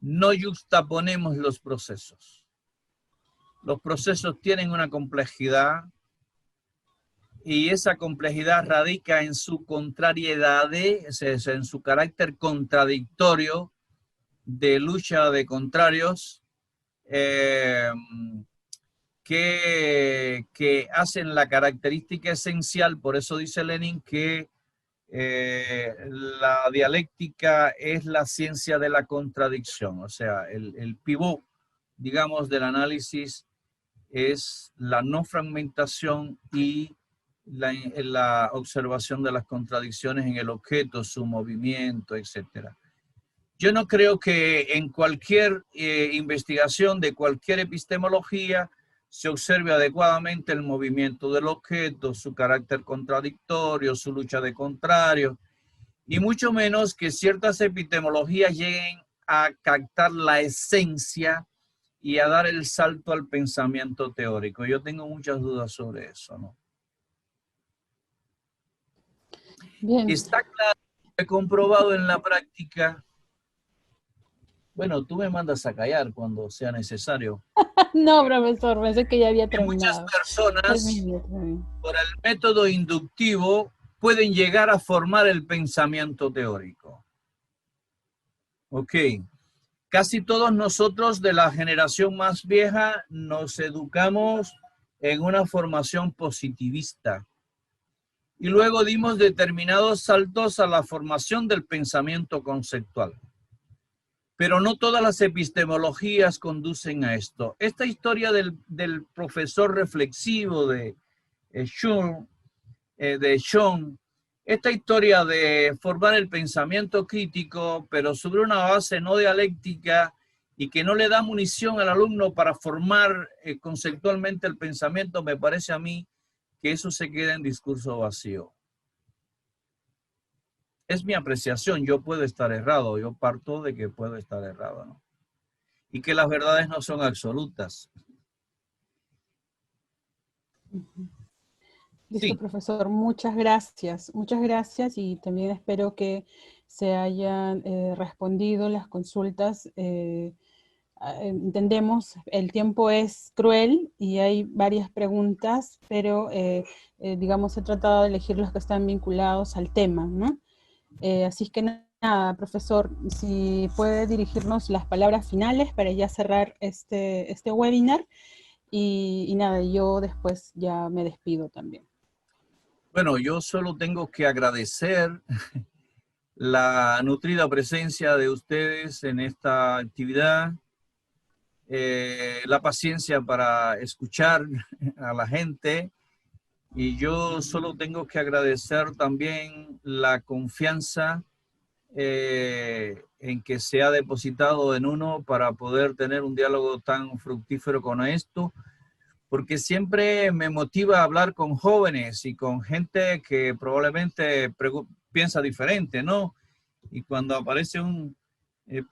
No juxtaponemos los procesos. Los procesos tienen una complejidad y esa complejidad radica en su contrariedad, en su carácter contradictorio de lucha de contrarios que hacen la característica esencial. Por eso dice Lenin que la dialéctica es la ciencia de la contradicción, o sea, el pivot, digamos, del análisis es la no fragmentación y la observación de las contradicciones en el objeto, su movimiento, etc. Yo no creo que en cualquier investigación de cualquier epistemología se observe adecuadamente el movimiento del objeto, su carácter contradictorio, su lucha de contrarios, y mucho menos que ciertas epistemologías lleguen a captar la esencia y a dar el salto al pensamiento teórico. Yo tengo muchas dudas sobre eso, ¿no? Bien. Está claro, he comprobado en la práctica. Bueno, tú me mandas a callar cuando sea necesario. No, profesor, pensé que ya había Que muchas terminado. personas, Termine. por el método inductivo, pueden llegar a formar el pensamiento teórico. Ok. Casi todos nosotros de la generación más vieja nos educamos en una formación positivista y luego dimos determinados saltos a la formación del pensamiento conceptual. Pero no todas las epistemologías conducen a esto. Esta historia del profesor reflexivo de Sean, esta historia de formar el pensamiento crítico, pero sobre una base no dialéctica y que no le da munición al alumno para formar conceptualmente el pensamiento, me parece a mí que eso se queda en discurso vacío. Es mi apreciación, yo puedo estar errado, yo parto de que puedo estar errado, ¿no? Y que las verdades no son absolutas. Listo, Sí. profesor, muchas gracias y también espero que se hayan respondido las consultas. Entendemos, el tiempo es cruel y hay varias preguntas, pero digamos he tratado de elegir los que están vinculados al tema, ¿no? Así es que nada, profesor, si puede dirigirnos las palabras finales para ya cerrar este webinar y nada, yo después ya me despido también. Bueno, yo solo tengo que agradecer la nutrida presencia de ustedes en esta actividad, la paciencia para escuchar a la gente, y yo solo tengo que agradecer también la confianza en que se ha depositado en uno para poder tener un diálogo tan fructífero con esto, porque siempre me motiva a hablar con jóvenes y con gente que probablemente piensa diferente, ¿no? Y cuando aparece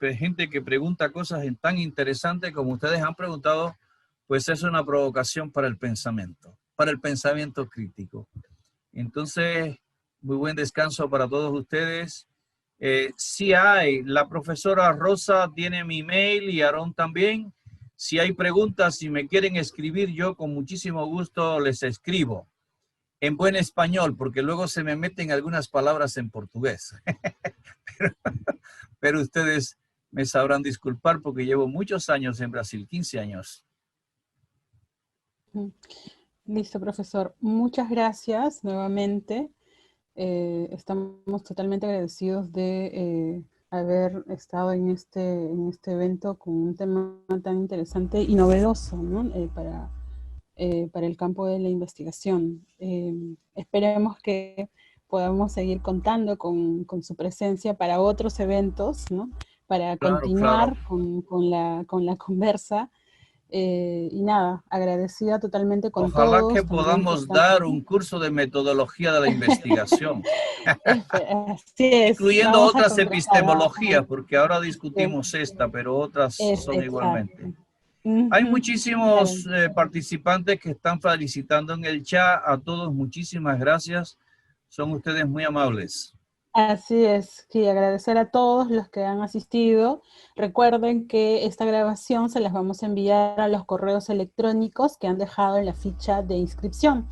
gente que pregunta cosas tan interesantes como ustedes han preguntado, pues es una provocación para el pensamiento crítico. Entonces, muy buen descanso para todos ustedes. Sí hay, la profesora Rosa tiene mi email y Aarón también. Si hay preguntas, si me quieren escribir, yo con muchísimo gusto les escribo. En buen español, porque luego se me meten algunas palabras en portugués. pero ustedes me sabrán disculpar porque llevo muchos años en Brasil, 15 años. Listo, profesor. Muchas gracias nuevamente. Estamos totalmente agradecidos de haber estado en este evento con un tema tan interesante y novedoso, ¿no? Para el campo de la investigación. Esperemos que podamos seguir contando con su presencia para otros eventos, ¿no? Para continuar con la conversa. Y nada, agradecida totalmente con Ojalá todos. que podamos dar un curso de metodología de la investigación. Así es, Incluyendo vamos a otras conversar. epistemologías, porque ahora discutimos esta, pero otras son igualmente. Hay muchísimos participantes que están felicitando en el chat. A todos, muchísimas gracias. Son ustedes muy amables. Así es, sí, agradecer a todos los que han asistido. Recuerden que esta grabación se las vamos a enviar a los correos electrónicos que han dejado en la ficha de inscripción.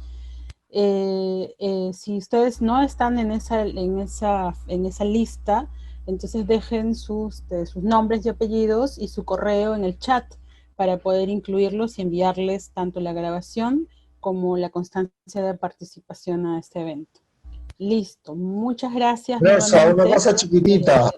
Si ustedes no están en esa lista, entonces dejen sus nombres y apellidos y su correo en el chat para poder incluirlos y enviarles tanto la grabación como la constancia de participación a este evento. Listo, muchas gracias. Rosa, una cosa chiquitita.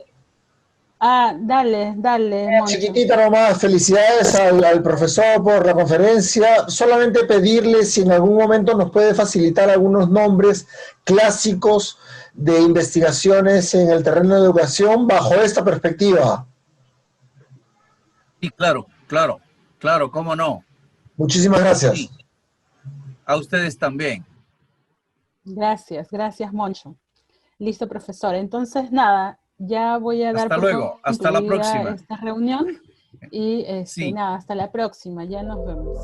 Dale, Moncho. Chiquitita nomás, felicidades al profesor por la conferencia. Solamente pedirle si en algún momento nos puede facilitar algunos nombres clásicos de investigaciones en el terreno de educación bajo esta perspectiva. Sí, claro, cómo no. Muchísimas gracias. Sí. A ustedes también. Gracias, Moncho. Listo, profesor. Entonces, nada, ya voy a dar hasta luego, hasta la próxima. Esta reunión y sí. nada, hasta la próxima. Ya nos vemos.